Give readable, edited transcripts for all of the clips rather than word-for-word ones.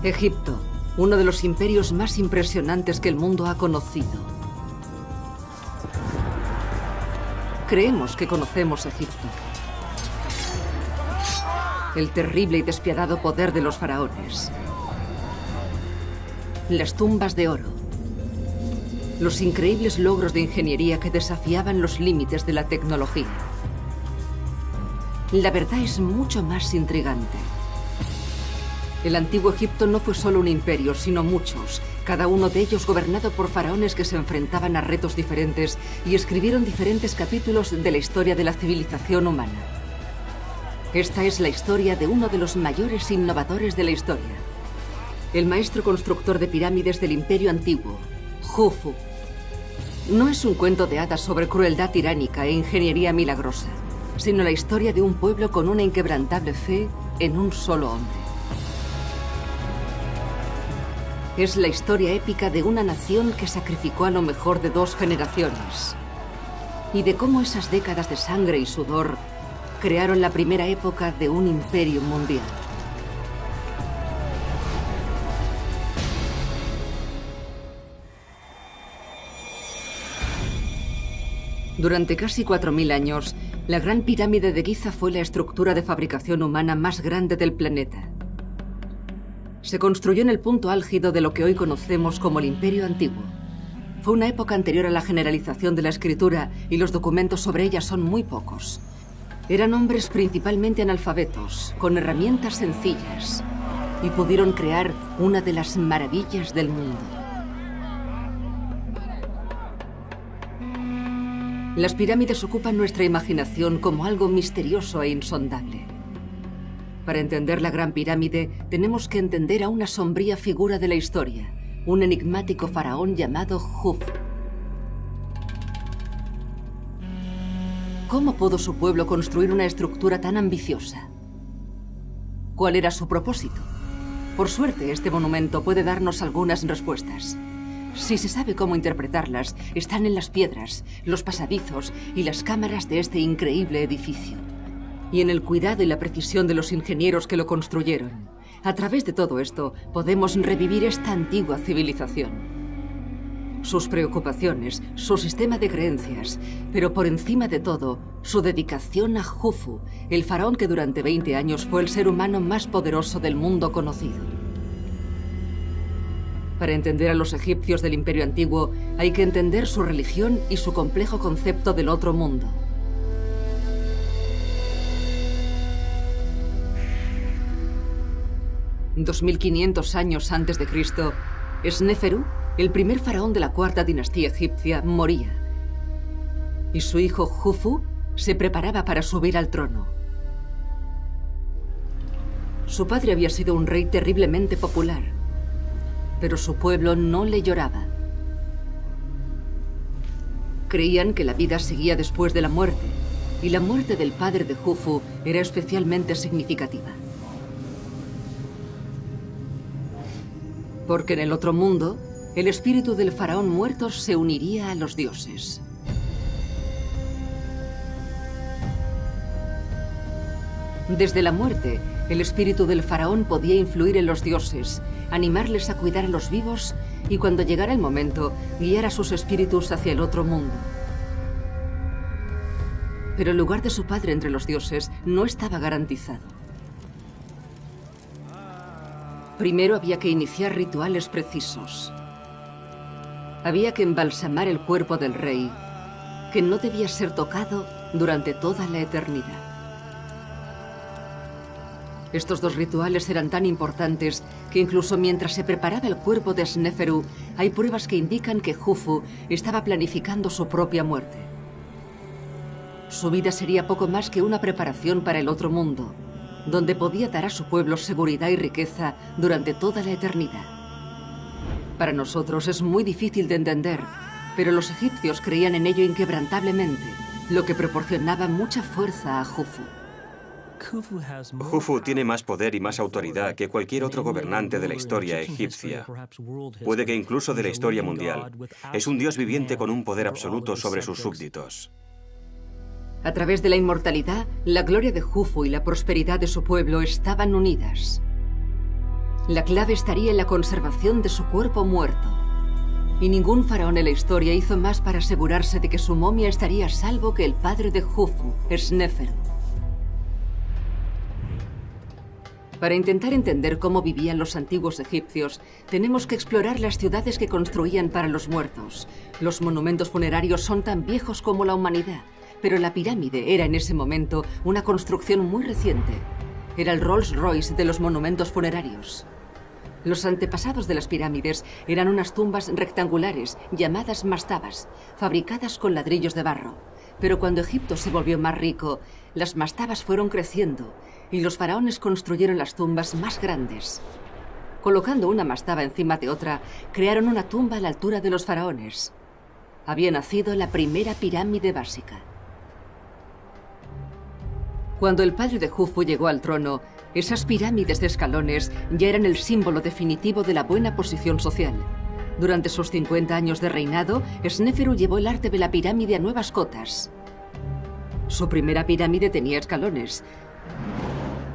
Egipto, uno de los imperios más impresionantes que el mundo ha conocido. Creemos que conocemos Egipto. El terrible y despiadado poder de los faraones. Las tumbas de oro. Los increíbles logros de ingeniería que desafiaban los límites de la tecnología. La verdad es mucho más intrigante. El antiguo Egipto no fue solo un imperio, sino muchos, cada uno de ellos gobernado por faraones que se enfrentaban a retos diferentes y escribieron diferentes capítulos de la historia de la civilización humana. Esta es la historia de uno de los mayores innovadores de la historia, el maestro constructor de pirámides del Imperio Antiguo, Jufu. No es un cuento de hadas sobre crueldad tiránica e ingeniería milagrosa, sino la historia de un pueblo con una inquebrantable fe en un solo hombre. Es la historia épica de una nación que sacrificó a lo mejor de 2 generaciones y de cómo esas décadas de sangre y sudor crearon la primera época de un imperio mundial. Durante casi 4000 años, la Gran Pirámide de Giza fue la estructura de fabricación humana más grande del planeta. Se construyó en el punto álgido de lo que hoy conocemos como el Imperio Antiguo. Fue una época anterior a la generalización de la escritura y los documentos sobre ella son muy pocos. Eran hombres principalmente analfabetos, con herramientas sencillas, y pudieron crear una de las maravillas del mundo. Las pirámides ocupan nuestra imaginación como algo misterioso e insondable. Para entender la Gran Pirámide, tenemos que entender a una sombría figura de la historia, un enigmático faraón llamado Jufu. ¿Cómo pudo su pueblo construir una estructura tan ambiciosa? ¿Cuál era su propósito? Por suerte, este monumento puede darnos algunas respuestas. Si se sabe cómo interpretarlas, están en las piedras, los pasadizos y las cámaras de este increíble edificio. Y en el cuidado y la precisión de los ingenieros que lo construyeron. A través de todo esto, podemos revivir esta antigua civilización. Sus preocupaciones, su sistema de creencias, pero por encima de todo, su dedicación a Jufu, el faraón que durante 20 años fue el ser humano más poderoso del mundo conocido. Para entender a los egipcios del Imperio Antiguo, hay que entender su religión y su complejo concepto del otro mundo. En 2500 años antes de Cristo, Sneferu, el primer faraón de la cuarta dinastía egipcia, moría. Y su hijo Jufu se preparaba para subir al trono. Su padre había sido un rey terriblemente popular, pero su pueblo no le lloraba. Creían que la vida seguía después de la muerte, y la muerte del padre de Jufu era especialmente significativa. Porque en el otro mundo, el espíritu del faraón muerto se uniría a los dioses. Desde la muerte, el espíritu del faraón podía influir en los dioses, animarles a cuidar a los vivos y cuando llegara el momento, guiar a sus espíritus hacia el otro mundo. Pero el lugar de su padre entre los dioses no estaba garantizado. Primero había que iniciar rituales precisos. Había que embalsamar el cuerpo del rey, que no debía ser tocado durante toda la eternidad. Estos 2 rituales eran tan importantes que incluso mientras se preparaba el cuerpo de Sneferu, hay pruebas que indican que Jufu estaba planificando su propia muerte. Su vida sería poco más que una preparación para el otro mundo, donde podía dar a su pueblo seguridad y riqueza durante toda la eternidad. Para nosotros es muy difícil de entender, pero los egipcios creían en ello inquebrantablemente, lo que proporcionaba mucha fuerza a Jufu. Jufu tiene más poder y más autoridad que cualquier otro gobernante de la historia egipcia. Puede que incluso de la historia mundial. Es un dios viviente con un poder absoluto sobre sus súbditos. A través de la inmortalidad, la gloria de Jufu y la prosperidad de su pueblo estaban unidas. La clave estaría en la conservación de su cuerpo muerto. Y ningún faraón en la historia hizo más para asegurarse de que su momia estaría a salvo que el padre de Jufu, Sneferu. Para intentar entender cómo vivían los antiguos egipcios, tenemos que explorar las ciudades que construían para los muertos. Los monumentos funerarios son tan viejos como la humanidad, pero la pirámide era en ese momento una construcción muy reciente. Era el Rolls Royce de los monumentos funerarios. Los antepasados de las pirámides eran unas tumbas rectangulares llamadas mastabas, fabricadas con ladrillos de barro. Pero cuando Egipto se volvió más rico, las mastabas fueron creciendo y los faraones construyeron las tumbas más grandes. Colocando una mastaba encima de otra, crearon una tumba a la altura de los faraones. Había nacido la primera pirámide básica. Cuando el padre de Jufu llegó al trono, esas pirámides de escalones ya eran el símbolo definitivo de la buena posición social. Durante sus 50 años de reinado, Sneferu llevó el arte de la pirámide a nuevas cotas. Su primera pirámide tenía escalones,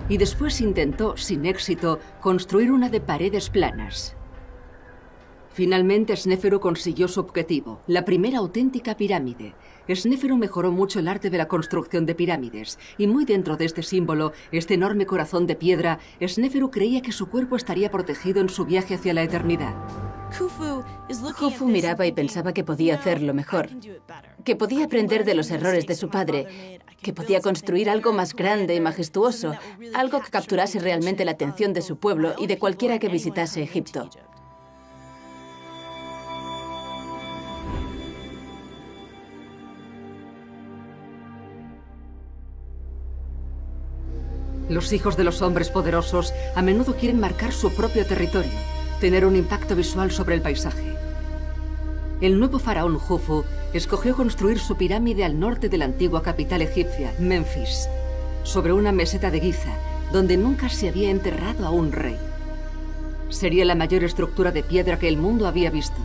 y después intentó, sin éxito, construir una de paredes planas. Finalmente, Sneferu consiguió su objetivo, la primera auténtica pirámide. Sneferu mejoró mucho el arte de la construcción de pirámides, y muy dentro de este símbolo, este enorme corazón de piedra, Sneferu creía que su cuerpo estaría protegido en su viaje hacia la eternidad. Jufu miraba y pensaba que podía hacerlo mejor, que podía aprender de los errores de su padre, que podía construir algo más grande y majestuoso, algo que capturase realmente la atención de su pueblo y de cualquiera que visitase Egipto. Los hijos de los hombres poderosos a menudo quieren marcar su propio territorio, tener un impacto visual sobre el paisaje. El nuevo faraón Jufu escogió construir su pirámide al norte de la antigua capital egipcia, Menfis, sobre una meseta de Giza, donde nunca se había enterrado a un rey. Sería la mayor estructura de piedra que el mundo había visto.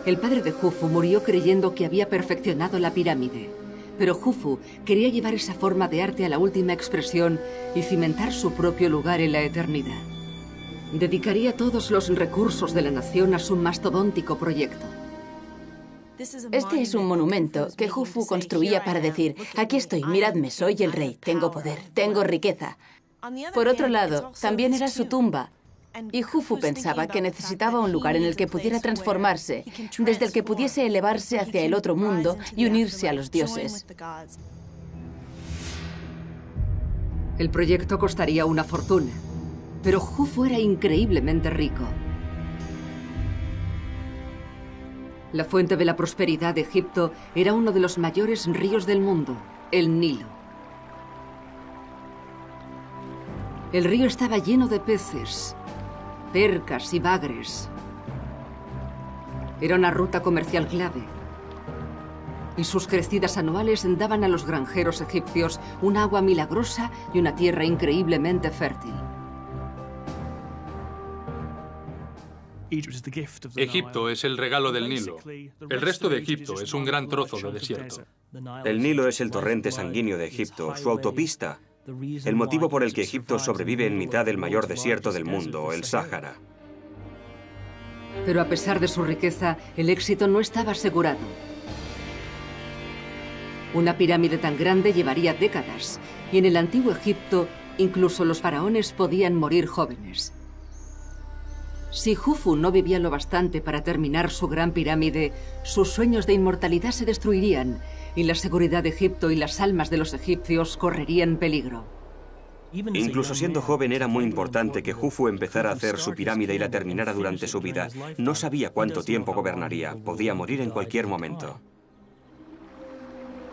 El padre de Jufu murió creyendo que había perfeccionado la pirámide, pero Jufu quería llevar esa forma de arte a la última expresión y cimentar su propio lugar en la eternidad. Dedicaría todos los recursos de la nación a su mastodóntico proyecto. Este es un monumento que Jufu construía para decir: aquí estoy, miradme, soy el rey, tengo poder, tengo riqueza. Por otro lado, también era su tumba. Y Jufu pensaba que necesitaba un lugar en el que pudiera transformarse, desde el que pudiese elevarse hacia el otro mundo y unirse a los dioses. El proyecto costaría una fortuna, pero Jufu era increíblemente rico. La fuente de la prosperidad de Egipto era uno de los mayores ríos del mundo, el Nilo. El río estaba lleno de peces, percas y bagres. Era una ruta comercial clave, y sus crecidas anuales daban a los granjeros egipcios un agua milagrosa y una tierra increíblemente fértil. Egipto es el regalo del Nilo. El resto de Egipto es un gran trozo de desierto. El Nilo es el torrente sanguíneo de Egipto, su autopista, el motivo por el que Egipto sobrevive en mitad del mayor desierto del mundo, el Sáhara. Pero a pesar de su riqueza, el éxito no estaba asegurado. Una pirámide tan grande llevaría décadas, y en el antiguo Egipto, incluso los faraones podían morir jóvenes. Si Jufu no vivía lo bastante para terminar su gran pirámide, sus sueños de inmortalidad se destruirían y la seguridad de Egipto y las almas de los egipcios correrían peligro. Incluso siendo joven era muy importante que Jufu empezara a hacer su pirámide y la terminara durante su vida. No sabía cuánto tiempo gobernaría, podía morir en cualquier momento.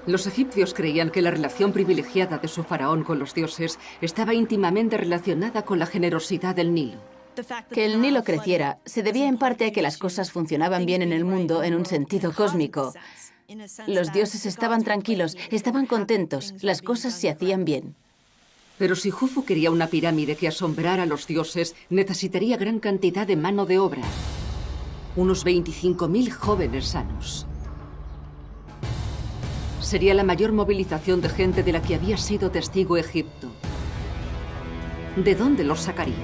Los egipcios creían que la relación privilegiada de su faraón con los dioses estaba íntimamente relacionada con la generosidad del Nilo. Que el Nilo creciera se debía en parte a que las cosas funcionaban bien en el mundo en un sentido cósmico. Los dioses estaban tranquilos, estaban contentos, las cosas se hacían bien. Pero si Jufu quería una pirámide que asombrara a los dioses, necesitaría gran cantidad de mano de obra. Unos 25.000 jóvenes sanos. Sería la mayor movilización de gente de la que había sido testigo Egipto. ¿de dónde los sacaría?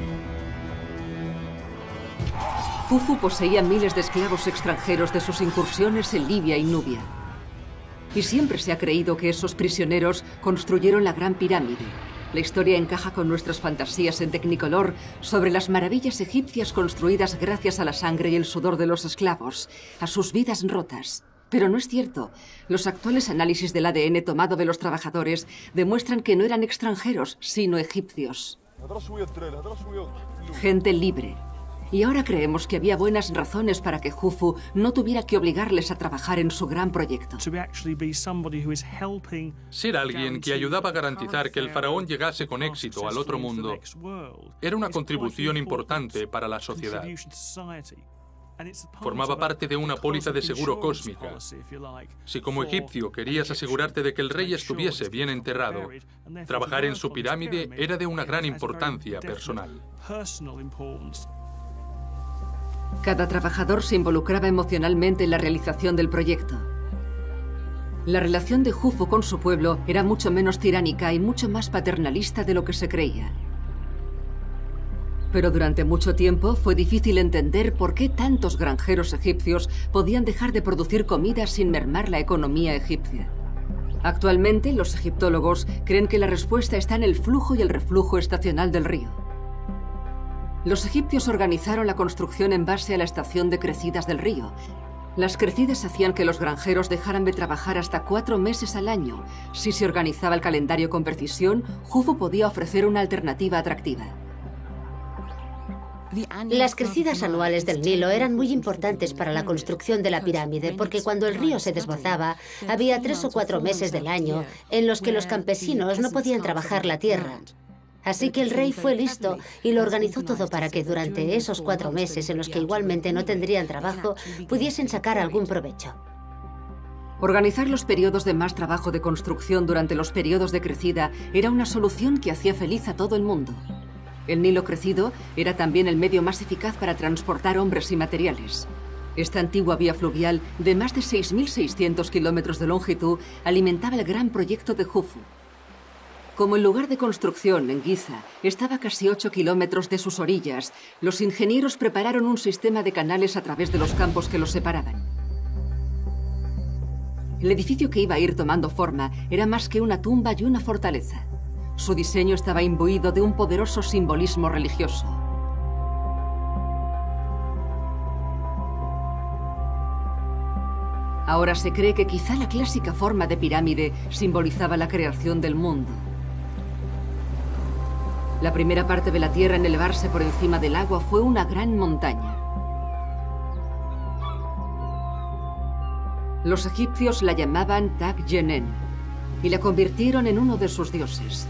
Jufu poseía miles de esclavos extranjeros de sus incursiones en Libia y Nubia. Y siempre se ha creído que esos prisioneros construyeron la Gran Pirámide. La historia encaja con nuestras fantasías en Technicolor sobre las maravillas egipcias construidas gracias a la sangre y el sudor de los esclavos, a sus vidas rotas. Pero no es cierto. Los actuales análisis del ADN tomado de los trabajadores demuestran que no eran extranjeros, sino egipcios. Gente libre. Y ahora creemos que había buenas razones para que Jufu no tuviera que obligarles a trabajar en su gran proyecto. Ser alguien que ayudaba a garantizar que el faraón llegase con éxito al otro mundo era una contribución importante para la sociedad. Formaba parte de una póliza de seguro cósmica. Si como egipcio querías asegurarte de que el rey estuviese bien enterrado, trabajar en su pirámide era de una gran importancia personal. Cada trabajador se involucraba emocionalmente en la realización del proyecto. La relación de Jufu con su pueblo era mucho menos tiránica y mucho más paternalista de lo que se creía. Pero durante mucho tiempo fue difícil entender por qué tantos granjeros egipcios podían dejar de producir comida sin mermar la economía egipcia. Actualmente, los egiptólogos creen que la respuesta está en el flujo y el reflujo estacional del río. Los egipcios organizaron la construcción en base a la estación de crecidas del río. Las crecidas hacían que los granjeros dejaran de trabajar hasta 4 meses al año. Si se organizaba el calendario con precisión, Jufu podía ofrecer una alternativa atractiva. Las crecidas anuales del Nilo eran muy importantes para la construcción de la pirámide, porque cuando el río se desbordaba, había 3 o 4 meses del año en los que los campesinos no podían trabajar la tierra. Así que el rey fue listo y lo organizó todo para que durante esos 4 meses en los que igualmente no tendrían trabajo, pudiesen sacar algún provecho. Organizar los periodos de más trabajo de construcción durante los periodos de crecida era una solución que hacía feliz a todo el mundo. El Nilo crecido era también el medio más eficaz para transportar hombres y materiales. Esta antigua vía fluvial de más de 6.600 kilómetros de longitud alimentaba el gran proyecto de Jufu. Como el lugar de construcción, en Giza, estaba a casi 8 kilómetros de sus orillas, los ingenieros prepararon un sistema de canales a través de los campos que los separaban. El edificio que iba a ir tomando forma era más que una tumba y una fortaleza. Su diseño estaba imbuido de un poderoso simbolismo religioso. Ahora se cree que quizá la clásica forma de pirámide simbolizaba la creación del mundo. La primera parte de la Tierra en elevarse por encima del agua fue una gran montaña. Los egipcios la llamaban Tak-Yenen y la convirtieron en uno de sus dioses.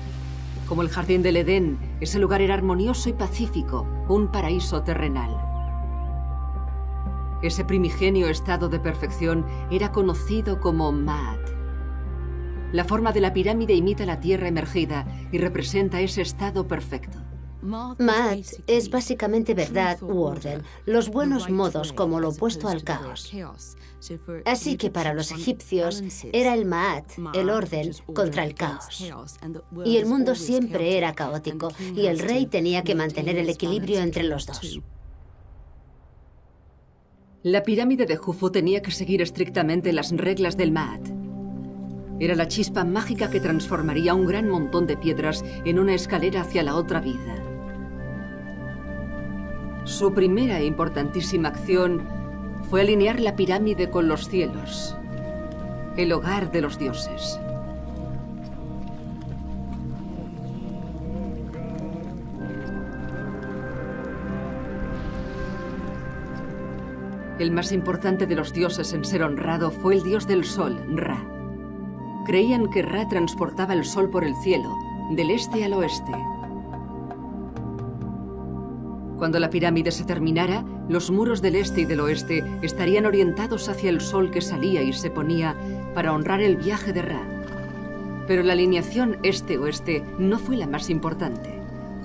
Como el jardín del Edén, ese lugar era armonioso y pacífico, un paraíso terrenal. Ese primigenio estado de perfección era conocido como Ma'at. La forma de la pirámide imita la tierra emergida y representa ese estado perfecto. Ma'at es básicamente verdad u orden, los buenos modos como lo opuesto al caos. Así que para los egipcios era el Ma'at, el orden, contra el caos. Y el mundo siempre era caótico y el rey tenía que mantener el equilibrio entre los dos. La pirámide de Jufu tenía que seguir estrictamente las reglas del Ma'at. Era la chispa mágica que transformaría un gran montón de piedras en una escalera hacia la otra vida. Su primera e importantísima acción fue alinear la pirámide con los cielos, el hogar de los dioses. El más importante de los dioses en ser honrado fue el dios del sol, Ra. Creían que Ra transportaba el sol por el cielo, del este al oeste. Cuando la pirámide se terminara, los muros del este y del oeste estarían orientados hacia el sol que salía y se ponía para honrar el viaje de Ra. Pero la alineación este-oeste no fue la más importante.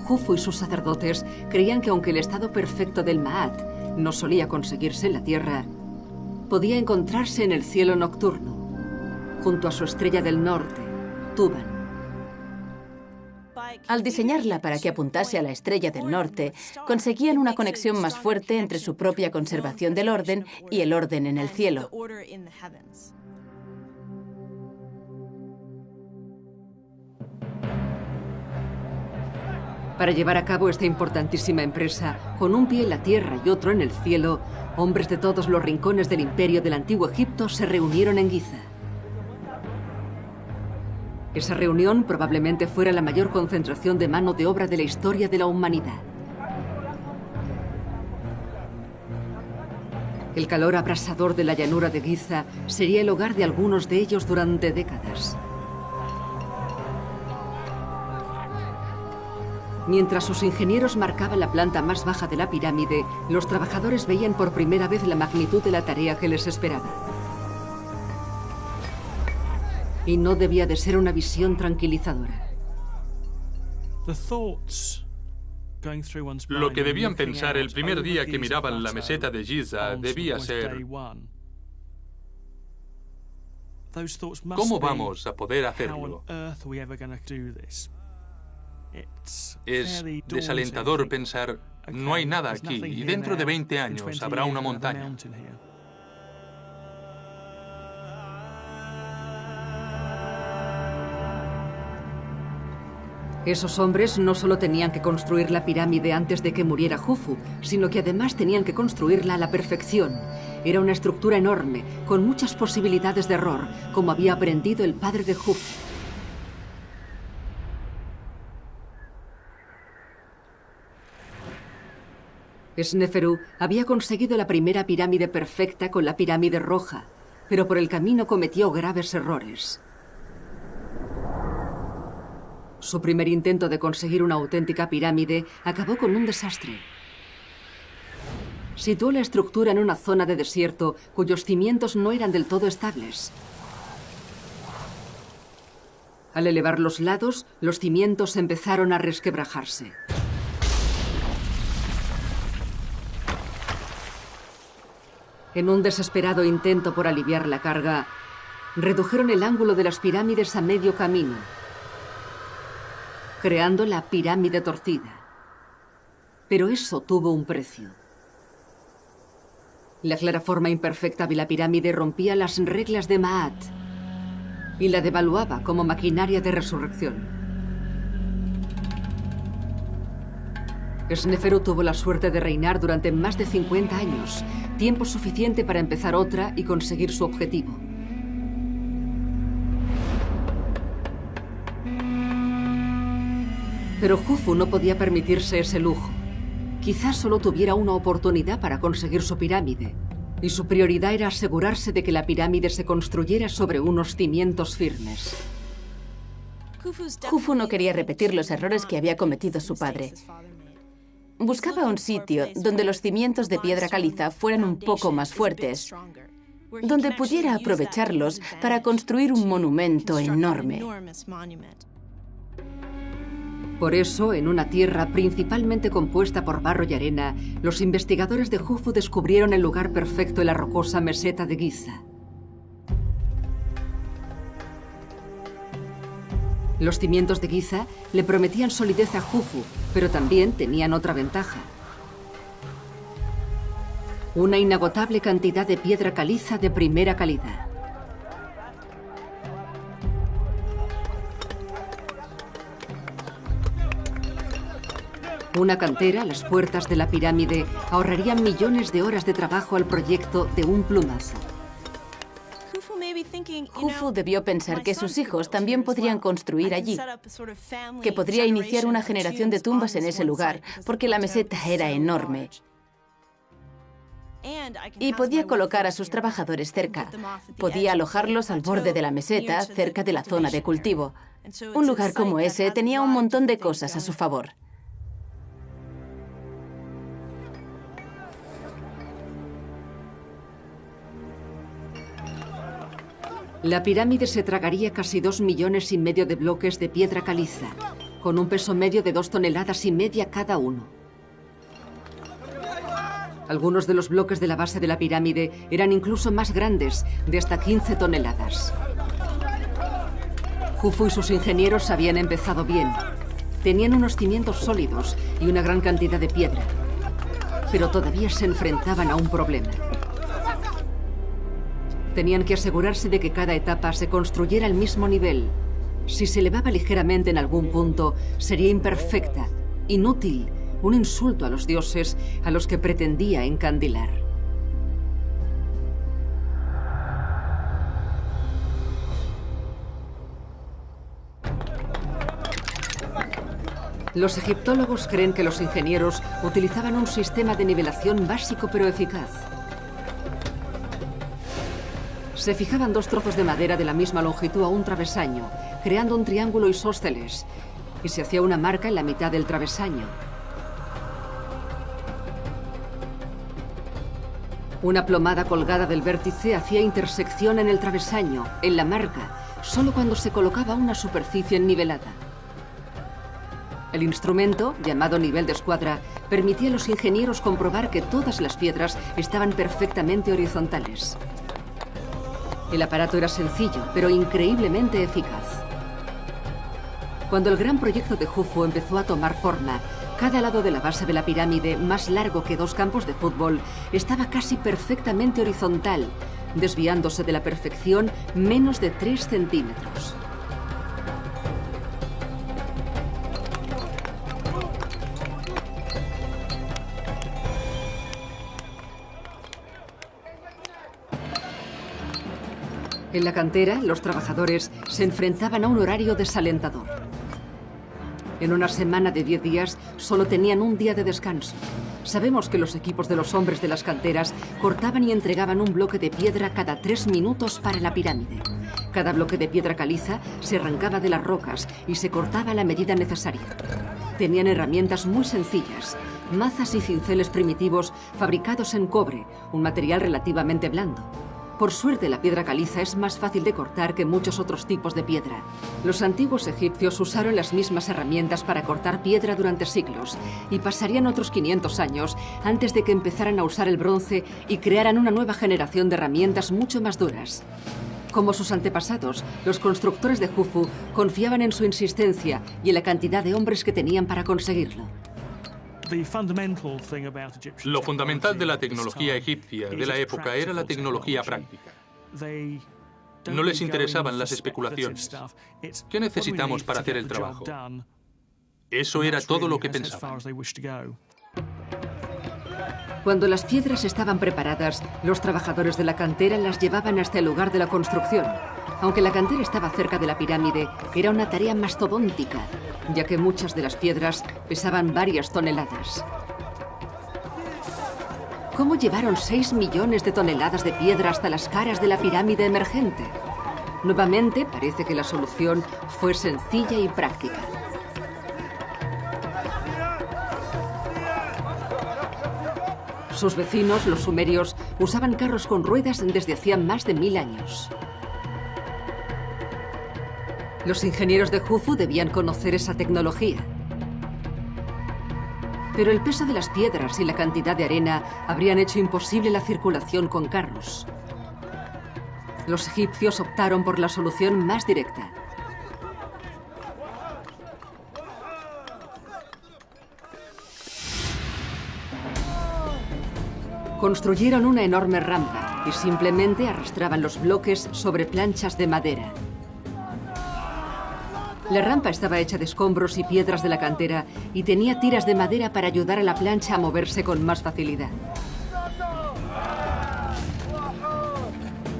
Jufu y sus sacerdotes creían que aunque el estado perfecto del Ma'at no solía conseguirse en la tierra, podía encontrarse en el cielo nocturno, junto a su estrella del norte, Tuban. Al diseñarla para que apuntase a la estrella del norte, conseguían una conexión más fuerte entre su propia conservación del orden y el orden en el cielo. Para llevar a cabo esta importantísima empresa, con un pie en la tierra y otro en el cielo, hombres de todos los rincones del imperio del Antiguo Egipto se reunieron en Giza. Esa reunión probablemente fuera la mayor concentración de mano de obra de la historia de la humanidad. El calor abrasador de la llanura de Giza sería el hogar de algunos de ellos durante décadas. Mientras sus ingenieros marcaban la planta más baja de la pirámide, los trabajadores veían por primera vez la magnitud de la tarea que les esperaba. Y no debía de ser una visión tranquilizadora. Lo que debían pensar el primer día que miraban la meseta de Giza debía ser: ¿cómo vamos a poder hacerlo? Es desalentador pensar, no hay nada aquí y dentro de 20 años habrá una montaña. Esos hombres no solo tenían que construir la pirámide antes de que muriera Jufu, sino que además tenían que construirla a la perfección. Era una estructura enorme, con muchas posibilidades de error, como había aprendido el padre de Jufu. Sneferu había conseguido la primera pirámide perfecta con la pirámide roja, pero por el camino cometió graves errores. Su primer intento de conseguir una auténtica pirámide acabó con un desastre. Situó la estructura en una zona de desierto cuyos cimientos no eran del todo estables. Al elevar los lados, los cimientos empezaron a resquebrajarse. En un desesperado intento por aliviar la carga, redujeron el ángulo de las pirámides a medio camino, creando la pirámide torcida. Pero eso tuvo un precio. La clara forma imperfecta de la pirámide rompía las reglas de Maat y la devaluaba como maquinaria de resurrección. Sneferu tuvo la suerte de reinar durante más de 50 años, tiempo suficiente para empezar otra y conseguir su objetivo. Pero Jufu no podía permitirse ese lujo. Quizás solo tuviera una oportunidad para conseguir su pirámide, y su prioridad era asegurarse de que la pirámide se construyera sobre unos cimientos firmes. Jufu no quería repetir los errores que había cometido su padre. Buscaba un sitio donde los cimientos de piedra caliza fueran un poco más fuertes, donde pudiera aprovecharlos para construir un monumento enorme. Por eso, en una tierra principalmente compuesta por barro y arena, los investigadores de Jufu descubrieron el lugar perfecto en la rocosa meseta de Giza. Los cimientos de Giza le prometían solidez a Jufu, pero también tenían otra ventaja: una inagotable cantidad de piedra caliza de primera calidad. Una cantera a las puertas de la pirámide ahorraría millones de horas de trabajo al proyecto de un plumazo. Jufu debió pensar que sus hijos también podrían construir allí, que podría iniciar una generación de tumbas en ese lugar, porque la meseta era enorme. Y podía colocar a sus trabajadores cerca. Podía alojarlos al borde de la meseta, cerca de la zona de cultivo. Un lugar como ese tenía un montón de cosas a su favor. La pirámide se tragaría casi 2,5 millones de bloques de piedra caliza, con un peso medio de 2,5 toneladas cada uno. Algunos de los bloques de la base de la pirámide eran incluso más grandes, de hasta 15 toneladas. Jufu y sus ingenieros habían empezado bien, Tenían unos cimientos sólidos y una gran cantidad de piedra, pero todavía se enfrentaban a un problema. Tenían que asegurarse de que cada etapa se construyera al mismo nivel. Si se elevaba ligeramente en algún punto, sería imperfecta, inútil, un insulto a los dioses a los que pretendía encandilar. Los egiptólogos creen que los ingenieros utilizaban un sistema de nivelación básico pero eficaz. Se fijaban 2 trozos de madera de la misma longitud a un travesaño, creando un triángulo isósceles, y se hacía una marca en la mitad del travesaño. Una plomada colgada del vértice hacía intersección en el travesaño, en la marca, solo cuando se colocaba una superficie nivelada. El instrumento, llamado nivel de escuadra, permitía a los ingenieros comprobar que todas las piedras estaban perfectamente horizontales. El aparato era sencillo, pero increíblemente eficaz. Cuando el gran proyecto de Jufu empezó a tomar forma, cada lado de la base de la pirámide, más largo que 2 campos de fútbol, estaba casi perfectamente horizontal, desviándose de la perfección menos de 3 centímetros. En la cantera, los trabajadores se enfrentaban a un horario desalentador. En una semana de 10 días, solo tenían un día de descanso. Sabemos que los equipos de los hombres de las canteras cortaban y entregaban un bloque de piedra cada 3 minutos para la pirámide. Cada bloque de piedra caliza se arrancaba de las rocas y se cortaba a la medida necesaria. Tenían herramientas muy sencillas, mazas y cinceles primitivos fabricados en cobre, un material relativamente blando. Por suerte, la piedra caliza es más fácil de cortar que muchos otros tipos de piedra. Los antiguos egipcios usaron las mismas herramientas para cortar piedra durante siglos y pasarían otros 500 años antes de que empezaran a usar el bronce y crearan una nueva generación de herramientas mucho más duras. Como sus antepasados, los constructores de Jufu confiaban en su insistencia y en la cantidad de hombres que tenían para conseguirlo. Lo fundamental de la tecnología egipcia de la época era la tecnología práctica. No les interesaban las especulaciones. ¿Qué necesitamos para hacer el trabajo? Eso era todo lo que pensaban. Cuando las piedras estaban preparadas, los trabajadores de la cantera las llevaban hasta el lugar de la construcción. Aunque la cantera estaba cerca de la pirámide, era una tarea mastodóntica, ya que muchas de las piedras pesaban varias toneladas. ¿Cómo llevaron 6 millones de toneladas de piedra hasta las caras de la pirámide emergente? Nuevamente, parece que la solución fue sencilla y práctica. Sus vecinos, los sumerios, usaban carros con ruedas desde hacía más de 1000 años. Los ingenieros de Jufu debían conocer esa tecnología. Pero el peso de las piedras y la cantidad de arena habrían hecho imposible la circulación con carros. Los egipcios optaron por la solución más directa. Construyeron una enorme rampa y simplemente arrastraban los bloques sobre planchas de madera. La rampa estaba hecha de escombros y piedras de la cantera y tenía tiras de madera para ayudar a la plancha a moverse con más facilidad.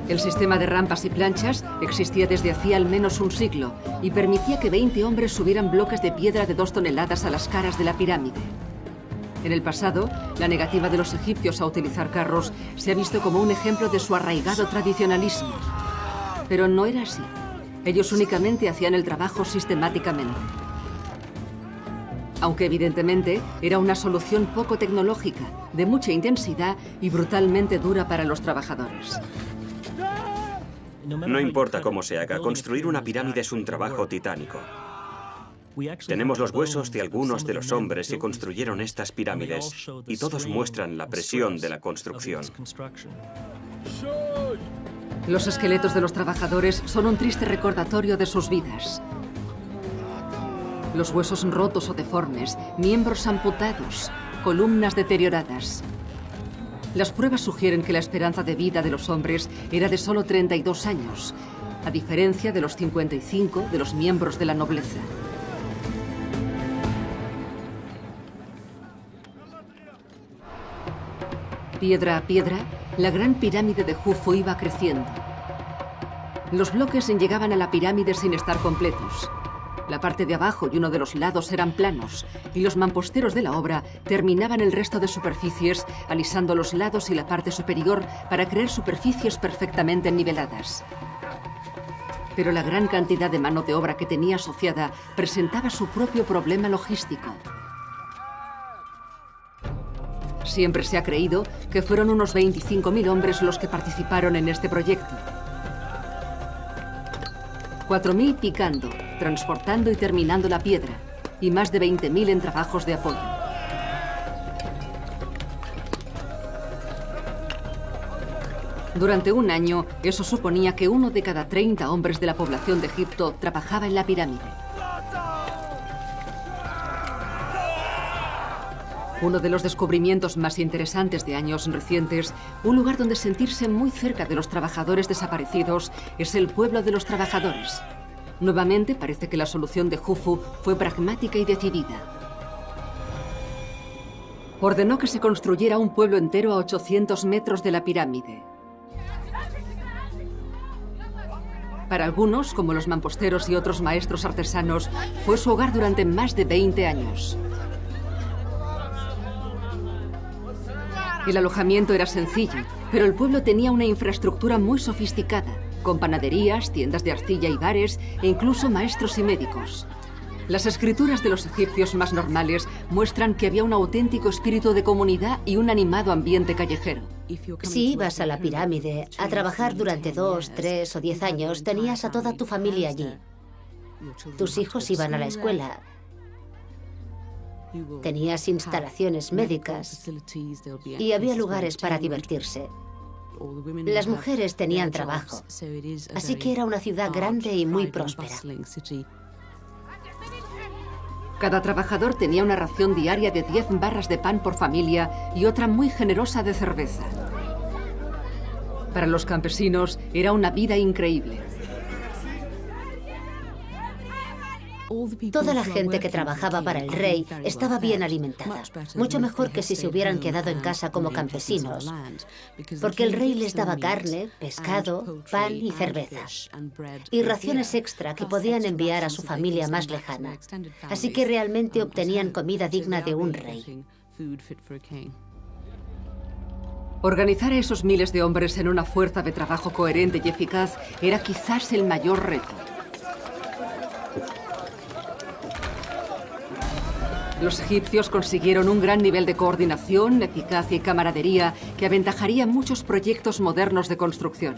El sistema de rampas y planchas existía desde hacía al menos un siglo y permitía que 20 hombres subieran bloques de piedra de 2 toneladas a las caras de la pirámide. En el pasado, la negativa de los egipcios a utilizar carros se ha visto como un ejemplo de su arraigado tradicionalismo. Pero no era así. Ellos únicamente hacían el trabajo sistemáticamente. Aunque evidentemente era una solución poco tecnológica, de mucha intensidad y brutalmente dura para los trabajadores. No importa cómo se haga, construir una pirámide es un trabajo titánico. Tenemos los huesos de algunos de los hombres que construyeron estas pirámides y todos muestran la presión de la construcción. Los esqueletos de los trabajadores son un triste recordatorio de sus vidas. Los huesos rotos o deformes, miembros amputados, columnas deterioradas. Las pruebas sugieren que la esperanza de vida de los hombres era de solo 32 años, a diferencia de los 55 de los miembros de la nobleza. Piedra a piedra, la gran pirámide de Jufu iba creciendo. Los bloques llegaban a la pirámide sin estar completos. La parte de abajo y uno de los lados eran planos, y los mamposteros de la obra terminaban el resto de superficies, alisando los lados y la parte superior para crear superficies perfectamente niveladas. Pero la gran cantidad de mano de obra que tenía asociada presentaba su propio problema logístico. Siempre se ha creído que fueron unos 25.000 hombres los que participaron en este proyecto. 4.000 picando, transportando y terminando la piedra, y más de 20.000 en trabajos de apoyo. Durante un año, eso suponía que 1 de cada 30 hombres de la población de Egipto trabajaba en la pirámide. Uno de los descubrimientos más interesantes de años recientes, un lugar donde sentirse muy cerca de los trabajadores desaparecidos, es el pueblo de los trabajadores. Nuevamente parece que la solución de Jufu fue pragmática y decidida. Ordenó que se construyera un pueblo entero a 800 metros de la pirámide. Para algunos, como los mamposteros y otros maestros artesanos, fue su hogar durante más de 20 años. El alojamiento era sencillo, pero el pueblo tenía una infraestructura muy sofisticada, con panaderías, tiendas de arcilla y bares, e incluso maestros y médicos. Las escrituras de los egipcios más normales muestran que había un auténtico espíritu de comunidad y un animado ambiente callejero. Si ibas a la pirámide a trabajar durante 2, 3 o 10 años, tenías a toda tu familia allí. Tus hijos iban a la escuela. Tenías instalaciones médicas y había lugares para divertirse. Las mujeres tenían trabajo, así que era una ciudad grande y muy próspera. Cada trabajador tenía una ración diaria de 10 barras de pan por familia y otra muy generosa de cerveza. Para los campesinos era una vida increíble. Toda la gente que trabajaba para el rey estaba bien alimentada, mucho mejor que si se hubieran quedado en casa como campesinos, porque el rey les daba carne, pescado, pan y cerveza, y raciones extra que podían enviar a su familia más lejana. Así que realmente obtenían comida digna de un rey. Organizar a esos miles de hombres en una fuerza de trabajo coherente y eficaz era quizás el mayor reto. Los egipcios consiguieron un gran nivel de coordinación, eficacia y camaradería que aventajaría muchos proyectos modernos de construcción.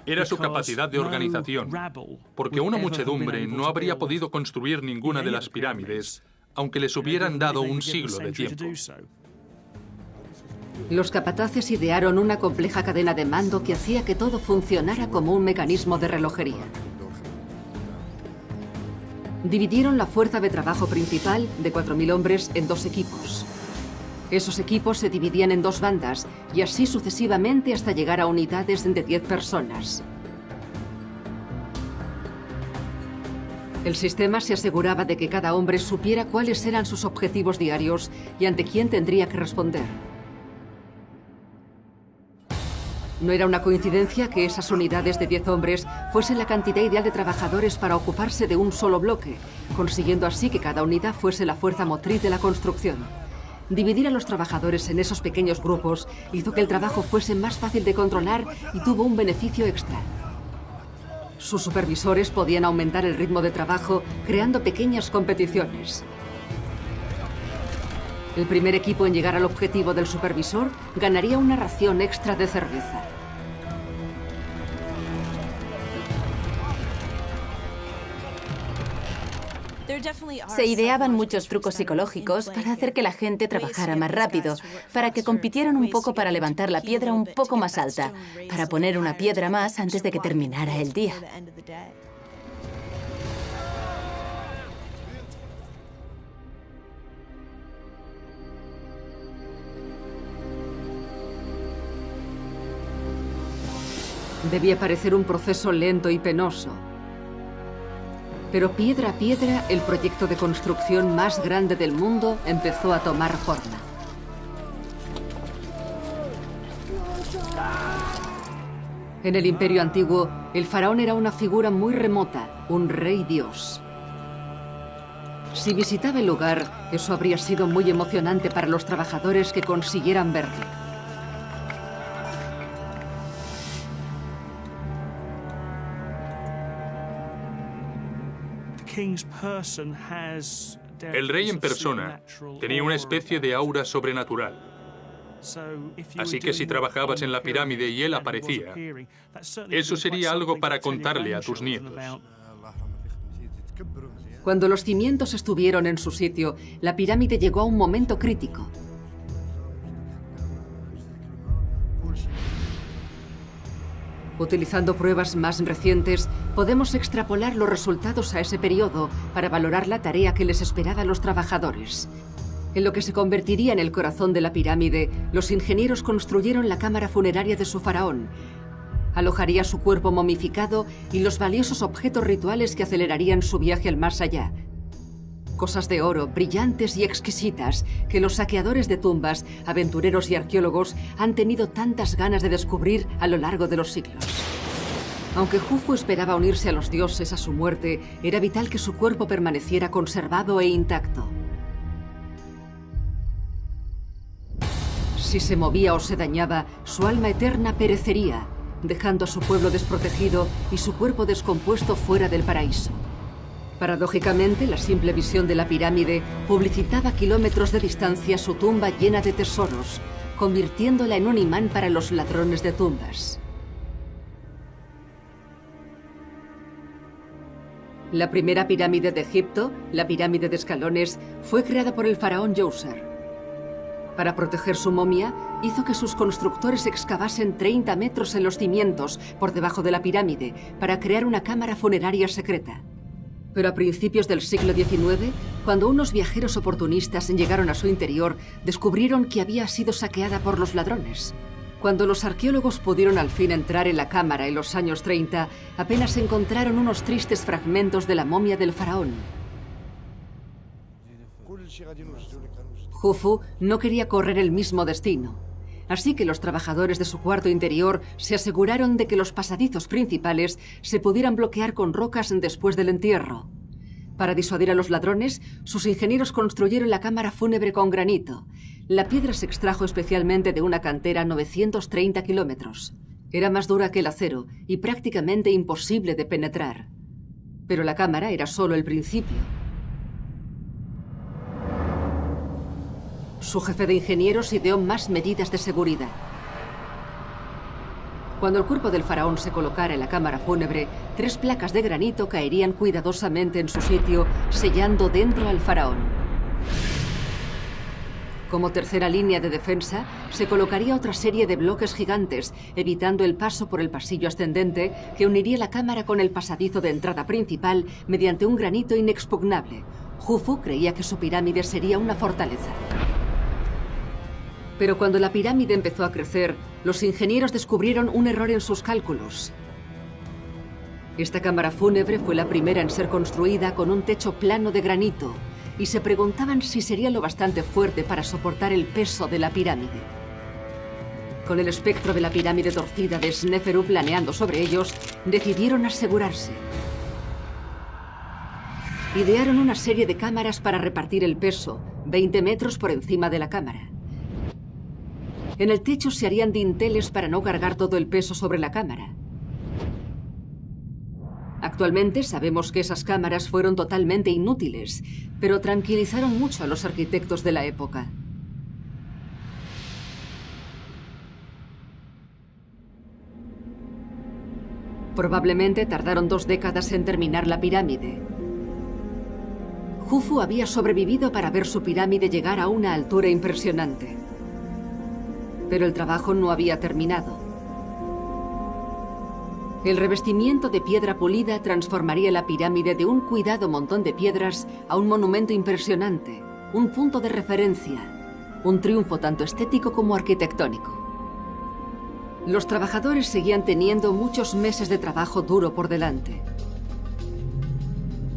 Era su capacidad de organización, porque una muchedumbre no habría podido construir ninguna de las pirámides, aunque les hubieran dado un siglo de tiempo. Los capataces idearon una compleja cadena de mando que hacía que todo funcionara como un mecanismo de relojería. Dividieron la fuerza de trabajo principal, de 4.000 hombres, en 2 equipos. Esos equipos se dividían en 2 bandas, y así sucesivamente hasta llegar a unidades de 10 personas. El sistema se aseguraba de que cada hombre supiera cuáles eran sus objetivos diarios y ante quién tendría que responder. No era una coincidencia que esas unidades de 10 hombres fuesen la cantidad ideal de trabajadores para ocuparse de un solo bloque, consiguiendo así que cada unidad fuese la fuerza motriz de la construcción. Dividir a los trabajadores en esos pequeños grupos hizo que el trabajo fuese más fácil de controlar y tuvo un beneficio extra. Sus supervisores podían aumentar el ritmo de trabajo creando pequeñas competiciones. El primer equipo en llegar al objetivo del supervisor ganaría una ración extra de cerveza. Se ideaban muchos trucos psicológicos para hacer que la gente trabajara más rápido, para que compitieran un poco para levantar la piedra un poco más alta, para poner una piedra más antes de que terminara el día. Debía parecer un proceso lento y penoso. Pero piedra a piedra, el proyecto de construcción más grande del mundo empezó a tomar forma. En el Imperio Antiguo, el faraón era una figura muy remota, un rey dios. Si visitaba el lugar, eso habría sido muy emocionante para los trabajadores que consiguieran verlo. El rey en persona tenía una especie de aura sobrenatural. Así que si trabajabas en la pirámide y él aparecía, eso sería algo para contarle a tus nietos. Cuando los cimientos estuvieron en su sitio, la pirámide llegó a un momento crítico. Utilizando pruebas más recientes, podemos extrapolar los resultados a ese periodo para valorar la tarea que les esperaba a los trabajadores. En lo que se convertiría en el corazón de la pirámide, los ingenieros construyeron la cámara funeraria de su faraón. Alojaría su cuerpo momificado y los valiosos objetos rituales que acelerarían su viaje al más allá. Cosas de oro, brillantes y exquisitas, que los saqueadores de tumbas, aventureros y arqueólogos han tenido tantas ganas de descubrir a lo largo de los siglos. Aunque Jufu esperaba unirse a los dioses a su muerte, era vital que su cuerpo permaneciera conservado e intacto. Si se movía o se dañaba, su alma eterna perecería, dejando a su pueblo desprotegido y su cuerpo descompuesto fuera del paraíso. Paradójicamente, la simple visión de la pirámide publicitaba a kilómetros de distancia su tumba llena de tesoros, convirtiéndola en un imán para los ladrones de tumbas. La primera pirámide de Egipto, la pirámide de escalones, fue creada por el faraón Djoser. Para proteger su momia, hizo que sus constructores excavasen 30 metros en los cimientos por debajo de la pirámide para crear una cámara funeraria secreta. Pero a principios del siglo XIX, cuando unos viajeros oportunistas llegaron a su interior, descubrieron que había sido saqueada por los ladrones. Cuando los arqueólogos pudieron al fin entrar en la cámara en los años 30, apenas encontraron unos tristes fragmentos de la momia del faraón. Jufu no quería correr el mismo destino, así que los trabajadores de su cuarto interior se aseguraron de que los pasadizos principales se pudieran bloquear con rocas después del entierro. Para disuadir a los ladrones, sus ingenieros construyeron la cámara fúnebre con granito. La piedra se extrajo especialmente de una cantera a 930 kilómetros. Era más dura que el acero y prácticamente imposible de penetrar. Pero la cámara era solo el principio. Su jefe de ingenieros ideó más medidas de seguridad. Cuando el cuerpo del faraón se colocara en la cámara fúnebre, 3 placas de granito caerían cuidadosamente en su sitio, sellando dentro al faraón. Como tercera línea de defensa, se colocaría otra serie de bloques gigantes, evitando el paso por el pasillo ascendente que uniría la cámara con el pasadizo de entrada principal mediante un granito inexpugnable. Jufu creía que su pirámide sería una fortaleza. Pero cuando la pirámide empezó a crecer, los ingenieros descubrieron un error en sus cálculos. Esta cámara fúnebre fue la primera en ser construida con un techo plano de granito, y se preguntaban si sería lo bastante fuerte para soportar el peso de la pirámide. Con el espectro de la pirámide torcida de Sneferu planeando sobre ellos, decidieron asegurarse. Idearon una serie de cámaras para repartir el peso, 20 metros por encima de la cámara. En el techo se harían dinteles para no cargar todo el peso sobre la cámara. Actualmente sabemos que esas cámaras fueron totalmente inútiles, pero tranquilizaron mucho a los arquitectos de la época. Probablemente tardaron 2 décadas en terminar la pirámide. Jufu había sobrevivido para ver su pirámide llegar a una altura impresionante. Pero el trabajo no había terminado. El revestimiento de piedra pulida transformaría la pirámide de un cuidado montón de piedras a un monumento impresionante, un punto de referencia, un triunfo tanto estético como arquitectónico. Los trabajadores seguían teniendo muchos meses de trabajo duro por delante.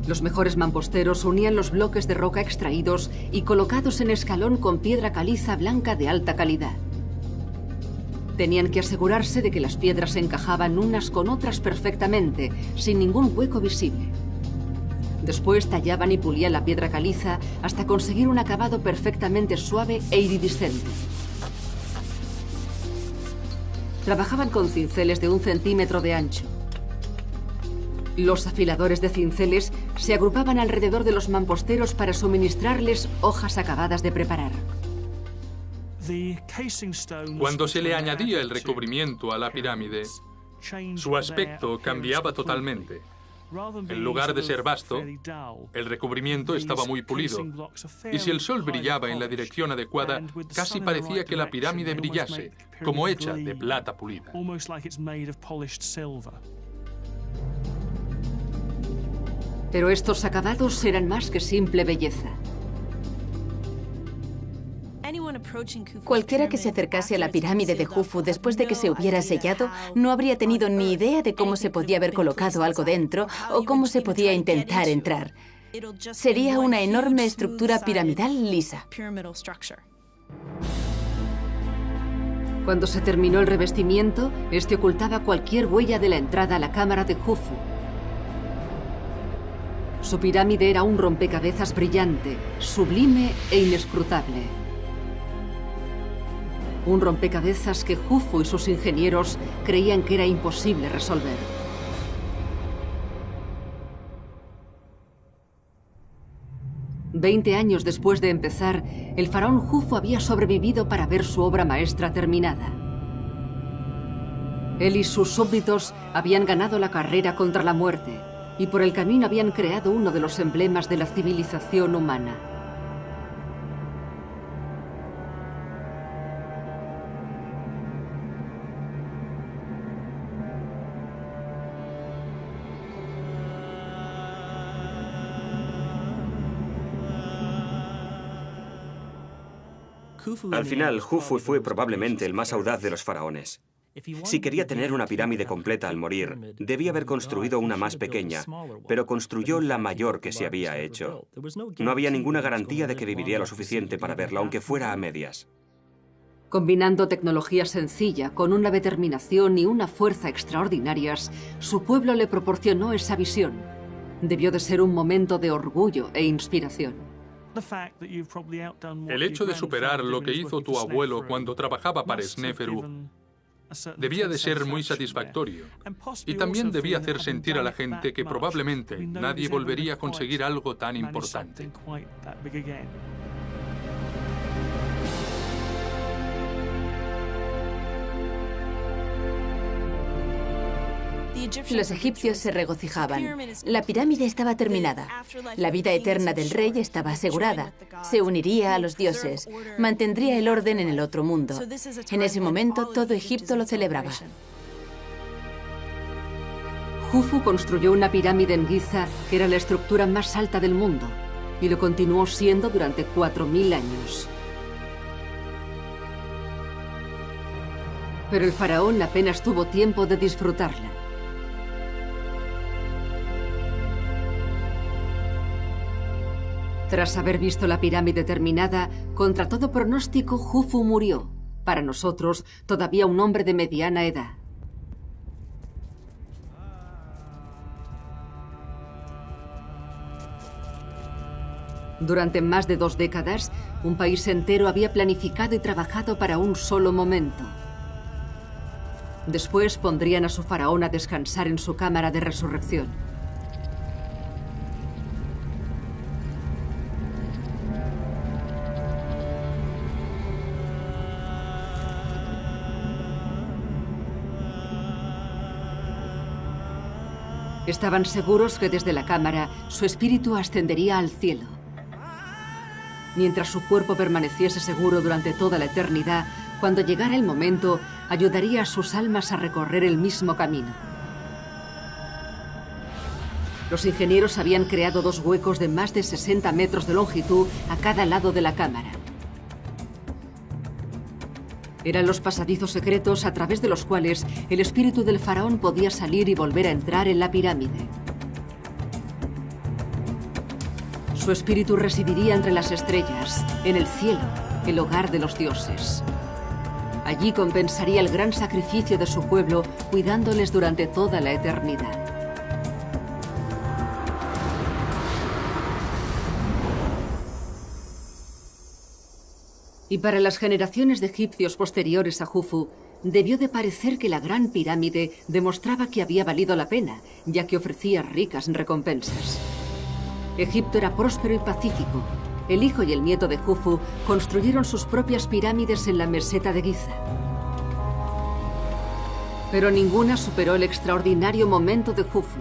Los mejores mamposteros unían los bloques de roca extraídos y colocados en escalón con piedra caliza blanca de alta calidad. Tenían que asegurarse de que las piedras encajaban unas con otras perfectamente, sin ningún hueco visible. Después tallaban y pulían la piedra caliza hasta conseguir un acabado perfectamente suave e iridiscente. Trabajaban con cinceles de 1 centímetro de ancho. Los afiladores de cinceles se agrupaban alrededor de los mamposteros para suministrarles hojas acabadas de preparar. Cuando se le añadía el recubrimiento a la pirámide, su aspecto cambiaba totalmente. En lugar de ser vasto, el recubrimiento estaba muy pulido, y si el sol brillaba en la dirección adecuada, casi parecía que la pirámide brillase, como hecha de plata pulida. Pero estos acabados eran más que simple belleza. Cualquiera que se acercase a la pirámide de Jufu después de que se hubiera sellado no habría tenido ni idea de cómo se podía haber colocado algo dentro o cómo se podía intentar entrar. Sería una enorme estructura piramidal lisa. Cuando se terminó el revestimiento, este ocultaba cualquier huella de la entrada a la cámara de Jufu. Su pirámide era un rompecabezas brillante, sublime e inescrutable. Un rompecabezas que Jufu y sus ingenieros creían que era imposible resolver. Veinte años después de empezar, el faraón Jufu había sobrevivido para ver su obra maestra terminada. Él y sus súbditos habían ganado la carrera contra la muerte y por el camino habían creado uno de los emblemas de la civilización humana. Al final, Jufu fue probablemente el más audaz de los faraones. Si quería tener una pirámide completa al morir, debía haber construido una más pequeña, pero construyó la mayor que se había hecho. No había ninguna garantía de que viviría lo suficiente para verla, aunque fuera a medias. Combinando tecnología sencilla con una determinación y una fuerza extraordinarias, su pueblo le proporcionó esa visión. Debió de ser un momento de orgullo e inspiración. El hecho de superar lo que hizo tu abuelo cuando trabajaba para Sneferu debía de ser muy satisfactorio. Y también debía hacer sentir a la gente que probablemente nadie volvería a conseguir algo tan importante. Los egipcios se regocijaban. La pirámide estaba terminada. La vida eterna del rey estaba asegurada. Se uniría a los dioses. Mantendría el orden en el otro mundo. En ese momento, todo Egipto lo celebraba. Jufu construyó una pirámide en Giza que era la estructura más alta del mundo y lo continuó siendo durante 4000 años. Pero el faraón apenas tuvo tiempo de disfrutarla. Tras haber visto la pirámide terminada, contra todo pronóstico, Jufu murió. Para nosotros, todavía un hombre de mediana edad. Durante más de 2 décadas, un país entero había planificado y trabajado para un solo momento. Después pondrían a su faraón a descansar en su cámara de resurrección. Estaban seguros que desde la cámara su espíritu ascendería al cielo. Mientras su cuerpo permaneciese seguro durante toda la eternidad, cuando llegara el momento, ayudaría a sus almas a recorrer el mismo camino. Los ingenieros habían creado 2 huecos de más de 60 metros de longitud a cada lado de la cámara. Eran los pasadizos secretos a través de los cuales el espíritu del faraón podía salir y volver a entrar en la pirámide. Su espíritu residiría entre las estrellas, en el cielo, el hogar de los dioses. Allí compensaría el gran sacrificio de su pueblo, cuidándoles durante toda la eternidad. Y para las generaciones de egipcios posteriores a Jufu, debió de parecer que la gran pirámide demostraba que había valido la pena, ya que ofrecía ricas recompensas. Egipto era próspero y pacífico. El hijo y el nieto de Jufu construyeron sus propias pirámides en la meseta de Giza. Pero ninguna superó el extraordinario momento de Jufu.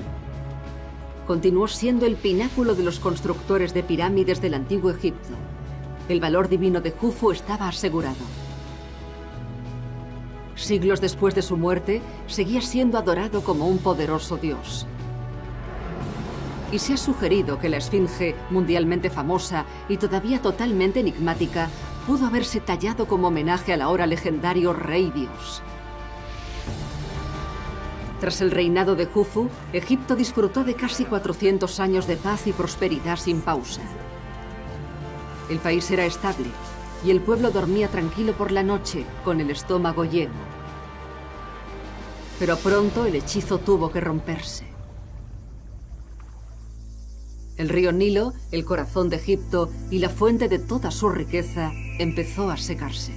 Continuó siendo el pináculo de los constructores de pirámides del antiguo Egipto. El valor divino de Jufu estaba asegurado. Siglos después de su muerte, seguía siendo adorado como un poderoso dios. Y se ha sugerido que la esfinge, mundialmente famosa y todavía totalmente enigmática, pudo haberse tallado como homenaje al ahora legendario rey dios. Tras el reinado de Jufu, Egipto disfrutó de casi 400 años de paz y prosperidad sin pausa. El país era estable y el pueblo dormía tranquilo por la noche, con el estómago lleno. Pero pronto el hechizo tuvo que romperse. El río Nilo, el corazón de Egipto y la fuente de toda su riqueza, empezó a secarse.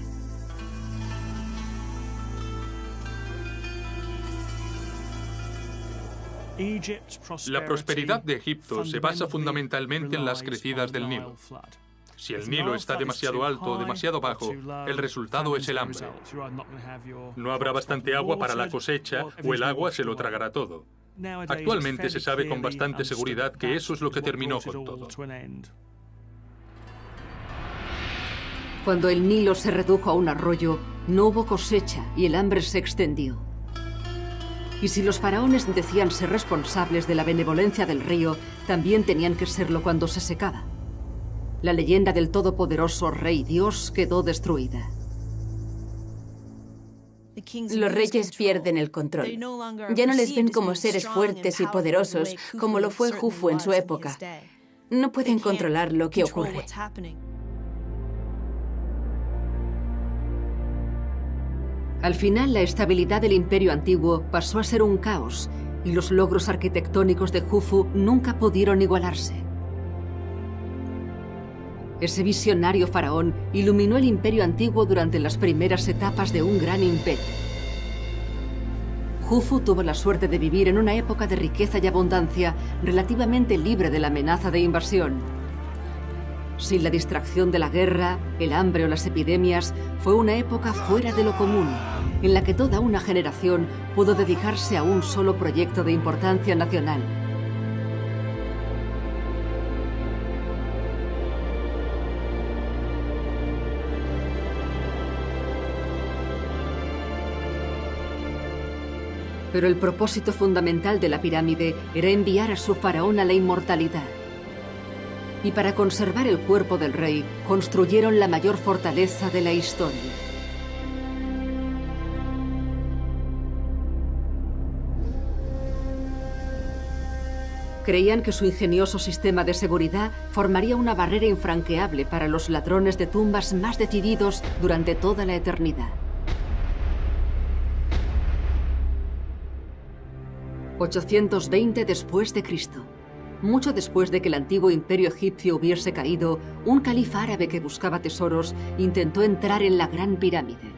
La prosperidad de Egipto se basa fundamentalmente en las crecidas del Nilo. Si el Nilo está demasiado alto o demasiado bajo, el resultado es el hambre. No habrá bastante agua para la cosecha o el agua se lo tragará todo. Actualmente se sabe con bastante seguridad que eso es lo que terminó con todo. Cuando el Nilo se redujo a un arroyo, no hubo cosecha y el hambre se extendió. Y si los faraones decían ser responsables de la benevolencia del río, también tenían que serlo cuando se secaba. La leyenda del todopoderoso rey Dios quedó destruida. Los reyes pierden el control. Ya no les ven como seres fuertes y poderosos, como lo fue Jufu en su época. No pueden controlar lo que ocurre. Al final, la estabilidad del imperio antiguo pasó a ser un caos, y los logros arquitectónicos de Jufu nunca pudieron igualarse. Ese visionario faraón iluminó el imperio antiguo durante las primeras etapas de un gran imperio. Jufu tuvo la suerte de vivir en una época de riqueza y abundancia relativamente libre de la amenaza de invasión. Sin la distracción de la guerra, el hambre o las epidemias, fue una época fuera de lo común, en la que toda una generación pudo dedicarse a un solo proyecto de importancia nacional. Pero el propósito fundamental de la pirámide era enviar a su faraón a la inmortalidad. Y para conservar el cuerpo del rey, construyeron la mayor fortaleza de la historia. Creían que su ingenioso sistema de seguridad formaría una barrera infranqueable para los ladrones de tumbas más decididos durante toda la eternidad. 820 después de Cristo. Mucho después de que el antiguo imperio egipcio hubiese caído, un califa árabe que buscaba tesoros intentó entrar en la Gran Pirámide.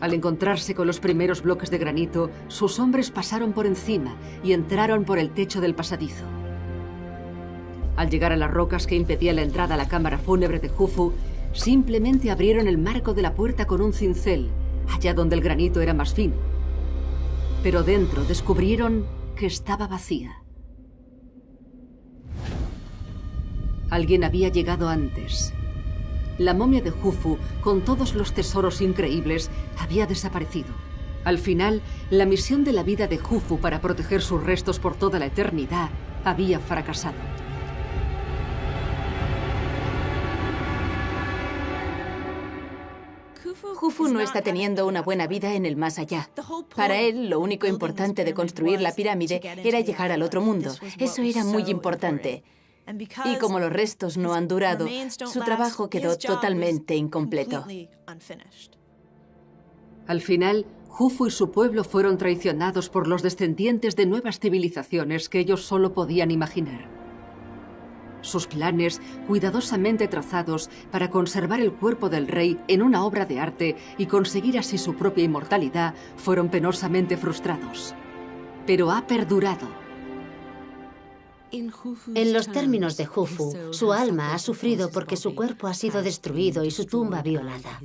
Al encontrarse con los primeros bloques de granito, sus hombres pasaron por encima y entraron por el techo del pasadizo. Al llegar a las rocas que impedían la entrada a la cámara fúnebre de Jufu, simplemente abrieron el marco de la puerta con un cincel, allá donde el granito era más fino. Pero dentro descubrieron que estaba vacía. Alguien había llegado antes. La momia de Jufu, con todos los tesoros increíbles, había desaparecido. Al final, la misión de la vida de Jufu para proteger sus restos por toda la eternidad había fracasado. Jufu no está teniendo una buena vida en el más allá. Para él, lo único importante de construir la pirámide era llegar al otro mundo. Eso era muy importante. Y como los restos no han durado, su trabajo quedó totalmente incompleto. Al final, Jufu y su pueblo fueron traicionados por los descendientes de nuevas civilizaciones que ellos solo podían imaginar. Sus planes, cuidadosamente trazados para conservar el cuerpo del rey en una obra de arte y conseguir así su propia inmortalidad, fueron penosamente frustrados. Pero ha perdurado. En los términos de Jufu, su alma ha sufrido porque su cuerpo ha sido destruido y su tumba violada.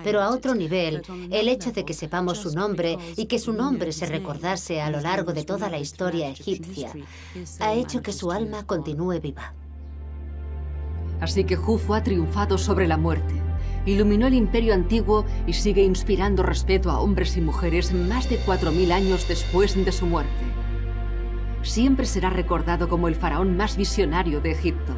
Pero a otro nivel, el hecho de que sepamos su nombre y que su nombre se recordase a lo largo de toda la historia egipcia, ha hecho que su alma continúe viva. Así que Jufu ha triunfado sobre la muerte, iluminó el imperio antiguo y sigue inspirando respeto a hombres y mujeres más de 4000 años después de su muerte. Siempre será recordado como el faraón más visionario de Egipto.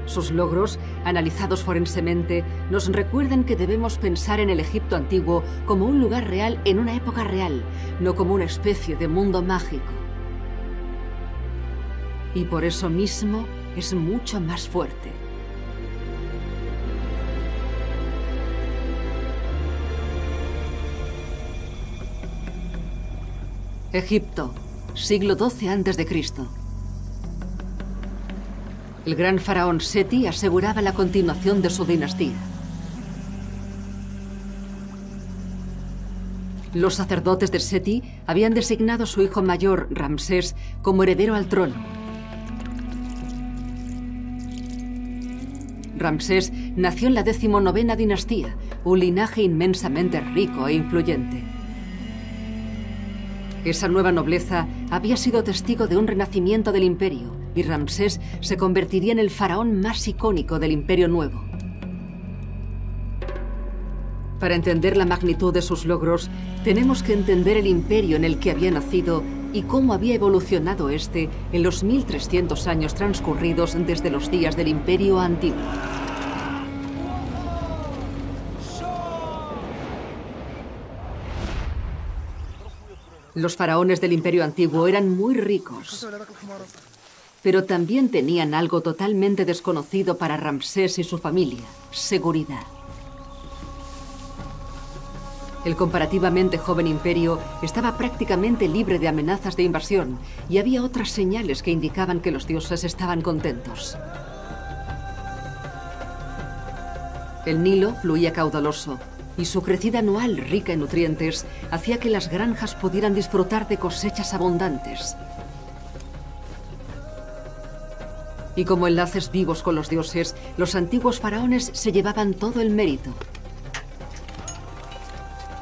Sus logros, analizados forensemente, nos recuerdan que debemos pensar en el Egipto antiguo como un lugar real en una época real, no como una especie de mundo mágico. Y por eso mismo es mucho más fuerte. Egipto. Siglo XII a.C. El gran faraón Seti aseguraba la continuación de su dinastía. Los sacerdotes de Seti habían designado a su hijo mayor, Ramsés, como heredero al trono. Ramsés nació en la 19ª dinastía, un linaje inmensamente rico e influyente. Esa nueva nobleza había sido testigo de un renacimiento del imperio y Ramsés se convertiría en el faraón más icónico del Imperio Nuevo. Para entender la magnitud de sus logros, tenemos que entender el imperio en el que había nacido y cómo había evolucionado este en los 1300 años transcurridos desde los días del Imperio Antiguo. Los faraones del Imperio Antiguo eran muy ricos, pero también tenían algo totalmente desconocido para Ramsés y su familia: seguridad. El comparativamente joven imperio estaba prácticamente libre de amenazas de invasión y había otras señales que indicaban que los dioses estaban contentos. El Nilo fluía caudaloso y su crecida anual rica en nutrientes hacía que las granjas pudieran disfrutar de cosechas abundantes. Y como enlaces vivos con los dioses, los antiguos faraones se llevaban todo el mérito.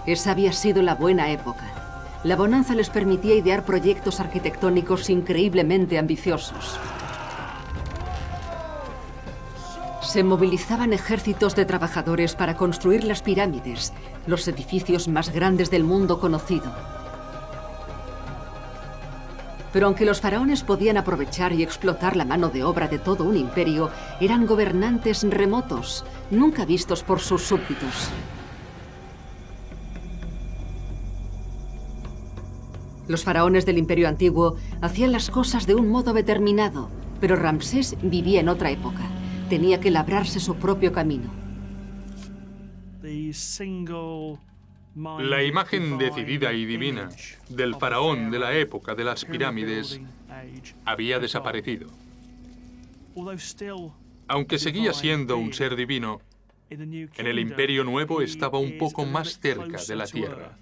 Esa había sido la buena época. La bonanza les permitía idear proyectos arquitectónicos increíblemente ambiciosos. Se movilizaban ejércitos de trabajadores para construir las pirámides, los edificios más grandes del mundo conocido. Pero aunque los faraones podían aprovechar y explotar la mano de obra de todo un imperio, eran gobernantes remotos, nunca vistos por sus súbditos. Los faraones del Imperio Antiguo hacían las cosas de un modo determinado, pero Ramsés vivía en otra época. Tenía que labrarse su propio camino. La imagen decidida y divina del faraón de la época de las pirámides había desaparecido. Aunque seguía siendo un ser divino, en el Imperio Nuevo estaba un poco más cerca de la tierra.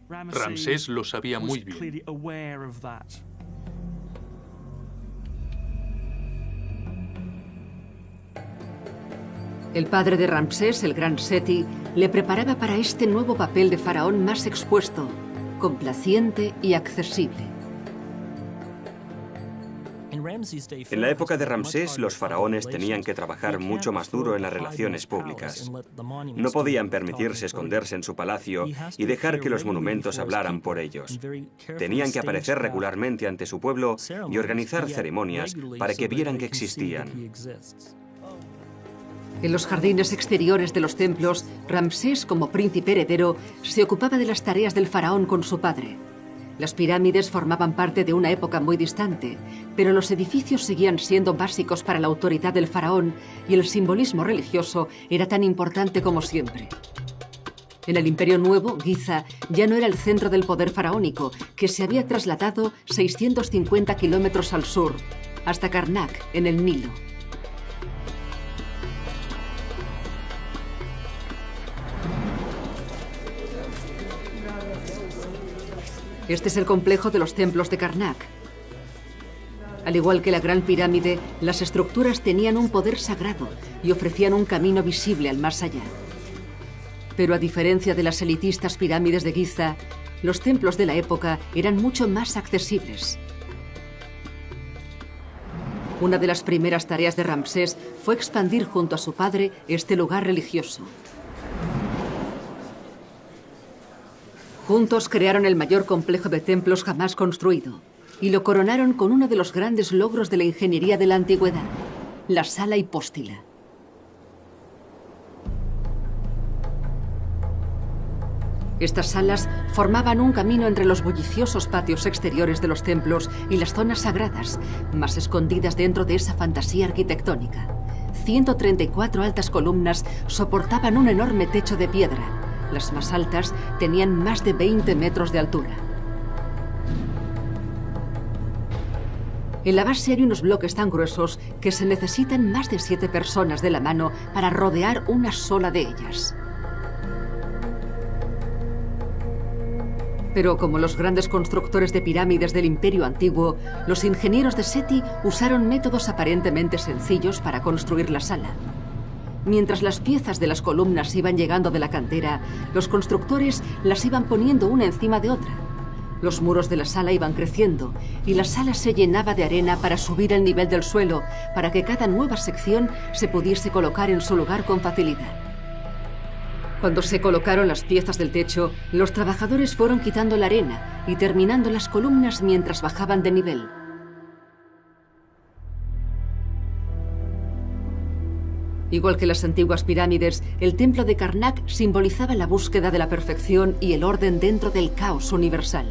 Ramsés lo sabía muy bien. El padre de Ramsés, el gran Seti, le preparaba para este nuevo papel de faraón más expuesto, complaciente y accesible. En la época de Ramsés, los faraones tenían que trabajar mucho más duro en las relaciones públicas. No podían permitirse esconderse en su palacio y dejar que los monumentos hablaran por ellos. Tenían que aparecer regularmente ante su pueblo y organizar ceremonias para que vieran que existían. En los jardines exteriores de los templos, Ramsés, como príncipe heredero, se ocupaba de las tareas del faraón con su padre. Las pirámides formaban parte de una época muy distante, pero los edificios seguían siendo básicos para la autoridad del faraón y el simbolismo religioso era tan importante como siempre. En el Imperio Nuevo, Giza ya no era el centro del poder faraónico, que se había trasladado 650 kilómetros al sur, hasta Karnak, en el Nilo. Este es el complejo de los templos de Karnak. Al igual que la Gran Pirámide, las estructuras tenían un poder sagrado y ofrecían un camino visible al más allá. Pero a diferencia de las elitistas pirámides de Giza, los templos de la época eran mucho más accesibles. Una de las primeras tareas de Ramsés fue expandir junto a su padre este lugar religioso. Juntos crearon el mayor complejo de templos jamás construido y lo coronaron con uno de los grandes logros de la ingeniería de la antigüedad, la sala hipóstila. Estas salas formaban un camino entre los bulliciosos patios exteriores de los templos y las zonas sagradas, más escondidas dentro de esa fantasía arquitectónica. 134 altas columnas soportaban un enorme techo de piedra. Las más altas tenían más de 20 metros de altura. En la base hay unos bloques tan gruesos que se necesitan más de 7 personas de la mano para rodear una sola de ellas. Pero como los grandes constructores de pirámides del Imperio Antiguo, los ingenieros de Seti usaron métodos aparentemente sencillos para construir la sala. Mientras las piezas de las columnas iban llegando de la cantera, los constructores las iban poniendo una encima de otra. Los muros de la sala iban creciendo y la sala se llenaba de arena para subir el nivel del suelo, para que cada nueva sección se pudiese colocar en su lugar con facilidad. Cuando se colocaron las piezas del techo, los trabajadores fueron quitando la arena y terminando las columnas mientras bajaban de nivel. Igual que las antiguas pirámides, el templo de Karnak simbolizaba la búsqueda de la perfección y el orden dentro del caos universal.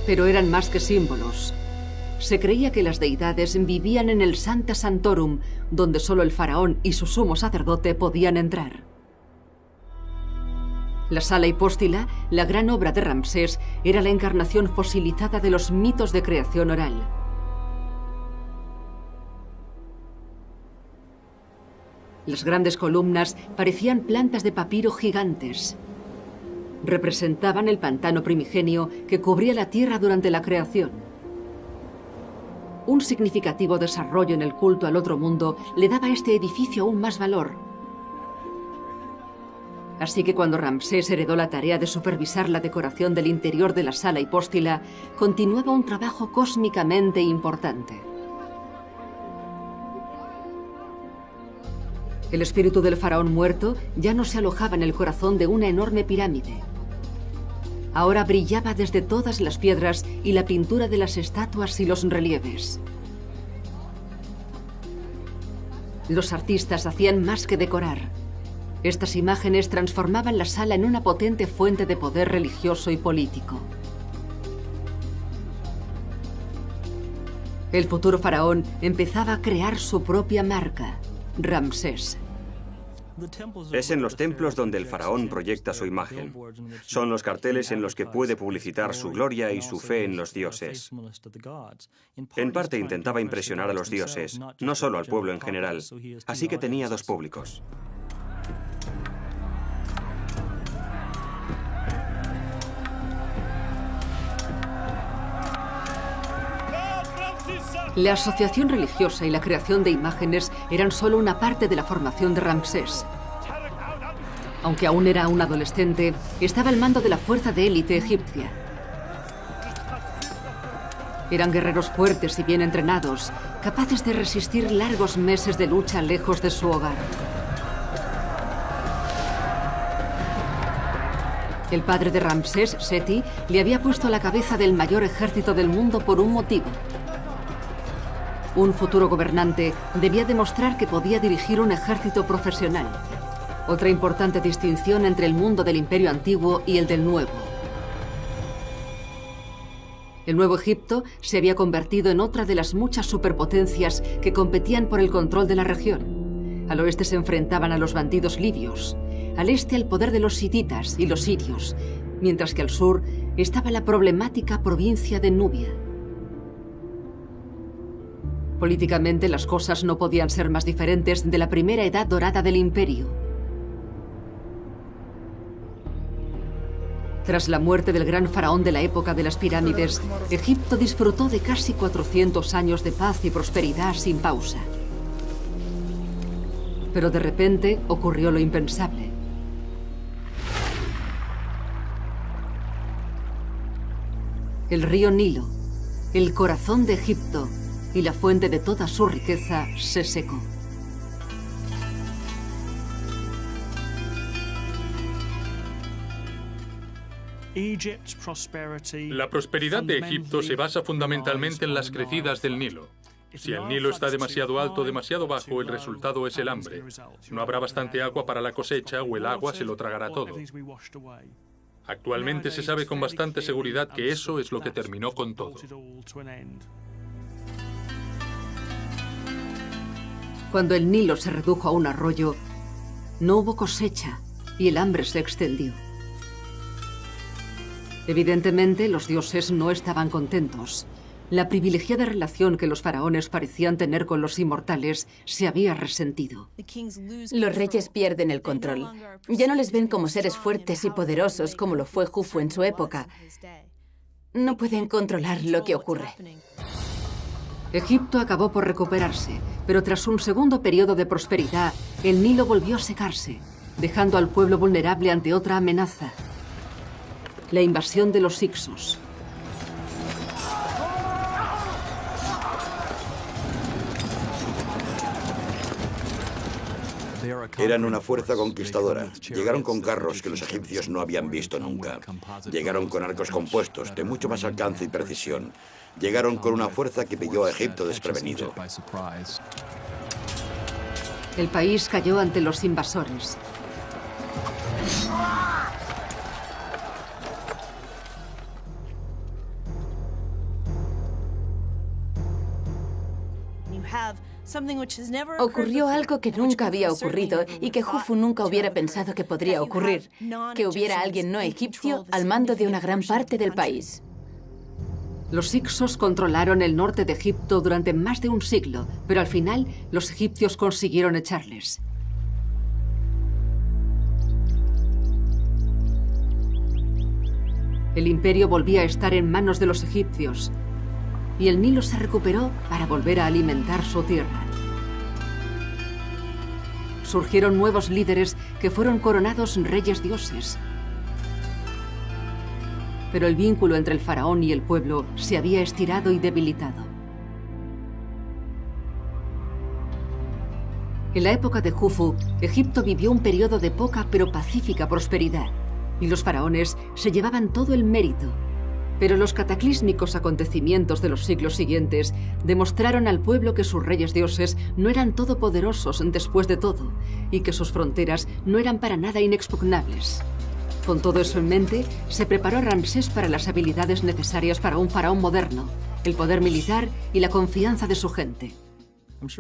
Pero eran más que símbolos. Se creía que las deidades vivían en el Sancta Sanctorum, donde solo el faraón y su sumo sacerdote podían entrar. La sala hipóstila, la gran obra de Ramsés, era la encarnación fosilizada de los mitos de creación oral. Las grandes columnas parecían plantas de papiro gigantes. Representaban el pantano primigenio que cubría la tierra durante la creación. Un significativo desarrollo en el culto al otro mundo le daba a este edificio aún más valor. Así que cuando Ramsés heredó la tarea de supervisar la decoración del interior de la sala hipóstila, continuaba un trabajo cósmicamente importante. El espíritu del faraón muerto ya no se alojaba en el corazón de una enorme pirámide. Ahora brillaba desde todas las piedras y la pintura de las estatuas y los relieves. Los artistas hacían más que decorar. Estas imágenes transformaban la sala en una potente fuente de poder religioso y político. El futuro faraón empezaba a crear su propia marca. Ramsés. Es en los templos donde el faraón proyecta su imagen. Son los carteles en los que puede publicitar su gloria y su fe en los dioses. En parte intentaba impresionar a los dioses, no solo al pueblo en general, así que tenía dos públicos. La asociación religiosa y la creación de imágenes eran solo una parte de la formación de Ramsés. Aunque aún era un adolescente, estaba al mando de la fuerza de élite egipcia. Eran guerreros fuertes y bien entrenados, capaces de resistir largos meses de lucha lejos de su hogar. El padre de Ramsés, Seti, le había puesto a la cabeza del mayor ejército del mundo por un motivo. Un futuro gobernante debía demostrar que podía dirigir un ejército profesional. Otra importante distinción entre el mundo del Imperio Antiguo y el del Nuevo. El Nuevo Egipto se había convertido en otra de las muchas superpotencias que competían por el control de la región. Al oeste se enfrentaban a los bandidos libios, al este al poder de los hititas y los sirios, mientras que al sur estaba la problemática provincia de Nubia. Políticamente las cosas no podían ser más diferentes de la primera edad dorada del imperio. Tras la muerte del gran faraón de la época de las pirámides, Egipto disfrutó de casi 400 años de paz y prosperidad sin pausa. Pero de repente ocurrió lo impensable. El río Nilo, el corazón de Egipto y la fuente de toda su riqueza, se secó. La prosperidad de Egipto se basa fundamentalmente en las crecidas del Nilo. Si el Nilo está demasiado alto o demasiado bajo, el resultado es el hambre. No habrá bastante agua para la cosecha o el agua se lo tragará todo. Actualmente se sabe con bastante seguridad que eso es lo que terminó con todo. Cuando el Nilo se redujo a un arroyo, no hubo cosecha y el hambre se extendió. Evidentemente, los dioses no estaban contentos. La privilegiada relación que los faraones parecían tener con los inmortales se había resentido. Los reyes pierden el control. Ya no les ven como seres fuertes y poderosos como lo fue Jufu en su época. No pueden controlar lo que ocurre. Egipto acabó por recuperarse, pero tras un segundo periodo de prosperidad, el Nilo volvió a secarse, dejando al pueblo vulnerable ante otra amenaza: la invasión de los Hyksos. Eran una fuerza conquistadora. Llegaron con carros que los egipcios no habían visto nunca. Llegaron con arcos compuestos de mucho más alcance y precisión. Llegaron con una fuerza que pilló a Egipto desprevenido. El país cayó ante los invasores. Ocurrió algo que nunca había ocurrido y que Jufu nunca hubiera pensado que podría ocurrir: que hubiera alguien no egipcio al mando de una gran parte del país. Los Hyksos controlaron el norte de Egipto durante más de un siglo, pero al final los egipcios consiguieron echarles. El imperio volvía a estar en manos de los egipcios y el Nilo se recuperó para volver a alimentar su tierra. Surgieron nuevos líderes que fueron coronados reyes dioses. Pero el vínculo entre el faraón y el pueblo se había estirado y debilitado. En la época de Jufu, Egipto vivió un periodo de poca pero pacífica prosperidad, y los faraones se llevaban todo el mérito. Pero los cataclísmicos acontecimientos de los siglos siguientes demostraron al pueblo que sus reyes dioses no eran todopoderosos después de todo, y que sus fronteras no eran para nada inexpugnables. Con todo eso en mente, se preparó Ramsés para las habilidades necesarias para un faraón moderno, el poder militar y la confianza de su gente.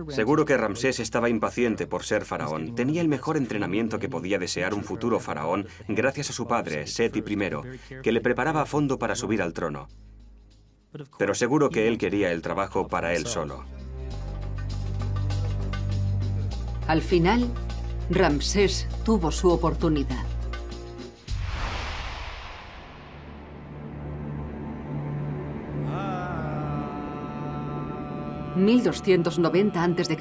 Seguro que Ramsés estaba impaciente por ser faraón. Tenía el mejor entrenamiento que podía desear un futuro faraón gracias a su padre, Seti I, que le preparaba a fondo para subir al trono. Pero seguro que él quería el trabajo para él solo. Al final, Ramsés tuvo su oportunidad. En 1290 a.C.,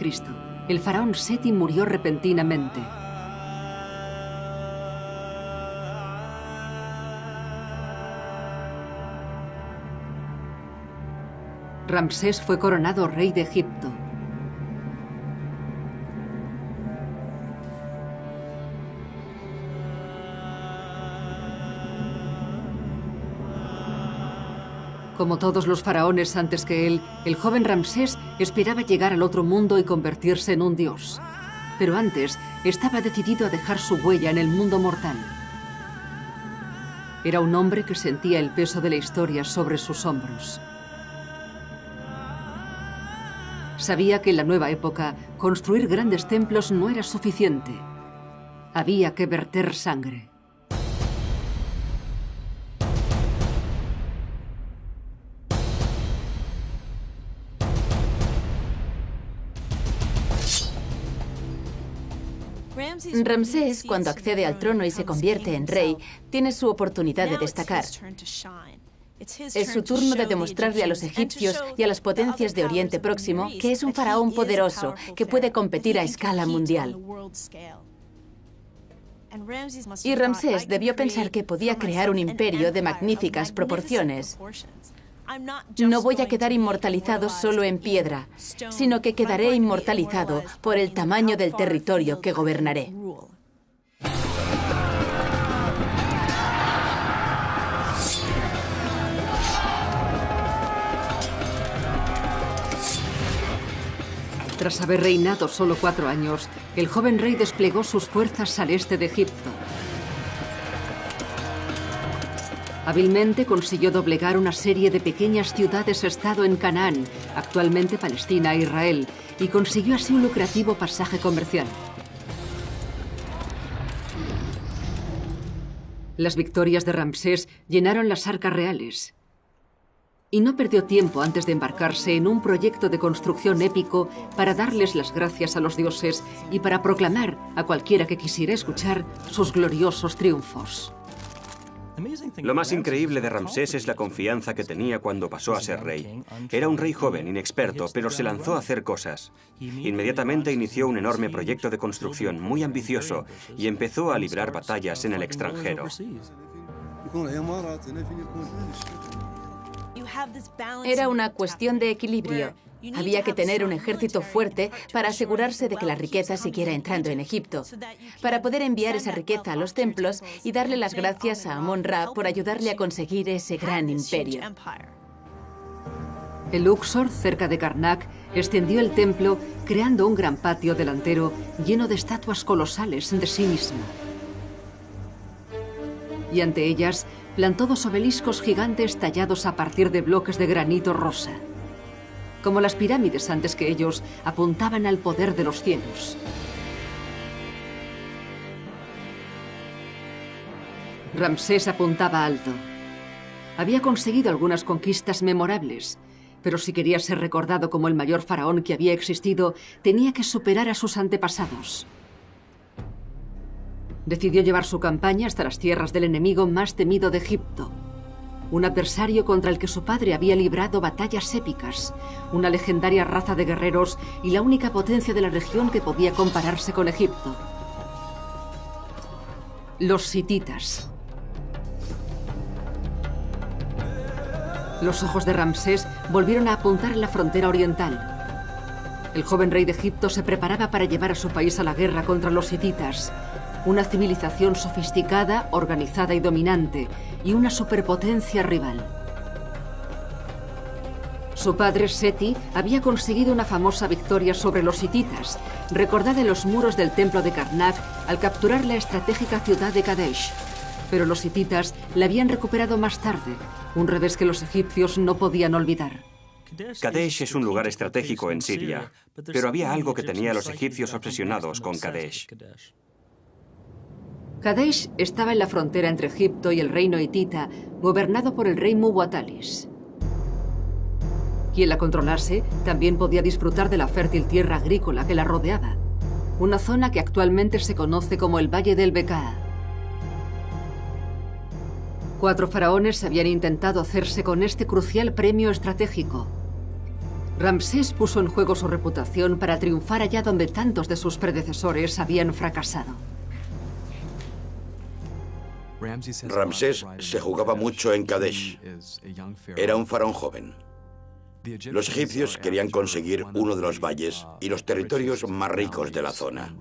el faraón Seti murió repentinamente. Ramsés fue coronado rey de Egipto. Como todos los faraones antes que él, el joven Ramsés esperaba llegar al otro mundo y convertirse en un dios. Pero antes estaba decidido a dejar su huella en el mundo mortal. Era un hombre que sentía el peso de la historia sobre sus hombros. Sabía que en la nueva época construir grandes templos no era suficiente. Había que verter sangre. Ramsés, cuando accede al trono y se convierte en rey, tiene su oportunidad de destacar. Es su turno de demostrarle a los egipcios y a las potencias de Oriente Próximo que es un faraón poderoso que puede competir a escala mundial. Y Ramsés debió pensar que podía crear un imperio de magníficas proporciones. No voy a quedar inmortalizado solo en piedra, sino que quedaré inmortalizado por el tamaño del territorio que gobernaré. Tras haber reinado solo 4 años, el joven rey desplegó sus fuerzas al este de Egipto. Hábilmente consiguió doblegar una serie de pequeñas ciudades-estado en Canaán, actualmente Palestina e Israel, y consiguió así un lucrativo pasaje comercial. Las victorias de Ramsés llenaron las arcas reales. Y no perdió tiempo antes de embarcarse en un proyecto de construcción épico para darles las gracias a los dioses y para proclamar a cualquiera que quisiera escuchar sus gloriosos triunfos. Lo más increíble de Ramsés es la confianza que tenía cuando pasó a ser rey. Era un rey joven, inexperto, pero se lanzó a hacer cosas. Inmediatamente inició un enorme proyecto de construcción muy ambicioso y empezó a librar batallas en el extranjero. Era una cuestión de equilibrio. Había que tener un ejército fuerte para asegurarse de que la riqueza siguiera entrando en Egipto, para poder enviar esa riqueza a los templos y darle las gracias a Amón-Ra por ayudarle a conseguir ese gran imperio. El Luxor, cerca de Karnak, extendió el templo, creando un gran patio delantero lleno de estatuas colosales de sí mismo. Y ante ellas plantó 2 obeliscos gigantes tallados a partir de bloques de granito rosa. Como las pirámides antes que ellos, apuntaban al poder de los cielos. Ramsés apuntaba alto. Había conseguido algunas conquistas memorables, pero si quería ser recordado como el mayor faraón que había existido, tenía que superar a sus antepasados. Decidió llevar su campaña hasta las tierras del enemigo más temido de Egipto. Un adversario contra el que su padre había librado batallas épicas, una legendaria raza de guerreros y la única potencia de la región que podía compararse con Egipto. Los hititas. Los ojos de Ramsés volvieron a apuntar en la frontera oriental. El joven rey de Egipto se preparaba para llevar a su país a la guerra contra los hititas, una civilización sofisticada, organizada y dominante, y una superpotencia rival. Su padre, Seti, había conseguido una famosa victoria sobre los hititas, recordada en los muros del templo de Karnak al capturar la estratégica ciudad de Kadesh. Pero los hititas la habían recuperado más tarde, un revés que los egipcios no podían olvidar. Kadesh es un lugar estratégico en Siria, pero había algo que tenía a los egipcios obsesionados con Kadesh. Kadesh estaba en la frontera entre Egipto y el reino hitita, gobernado por el rey Muwatallis. Quien la controlase también podía disfrutar de la fértil tierra agrícola que la rodeaba, una zona que actualmente se conoce como el Valle del Bekaa. 4 faraones habían intentado hacerse con este crucial premio estratégico. Ramsés puso en juego su reputación para triunfar allá donde tantos de sus predecesores habían fracasado. Ramsés se jugaba mucho en Kadesh. Era un faraón joven. Los egipcios querían conseguir uno de los valles y los territorios más ricos de la zona.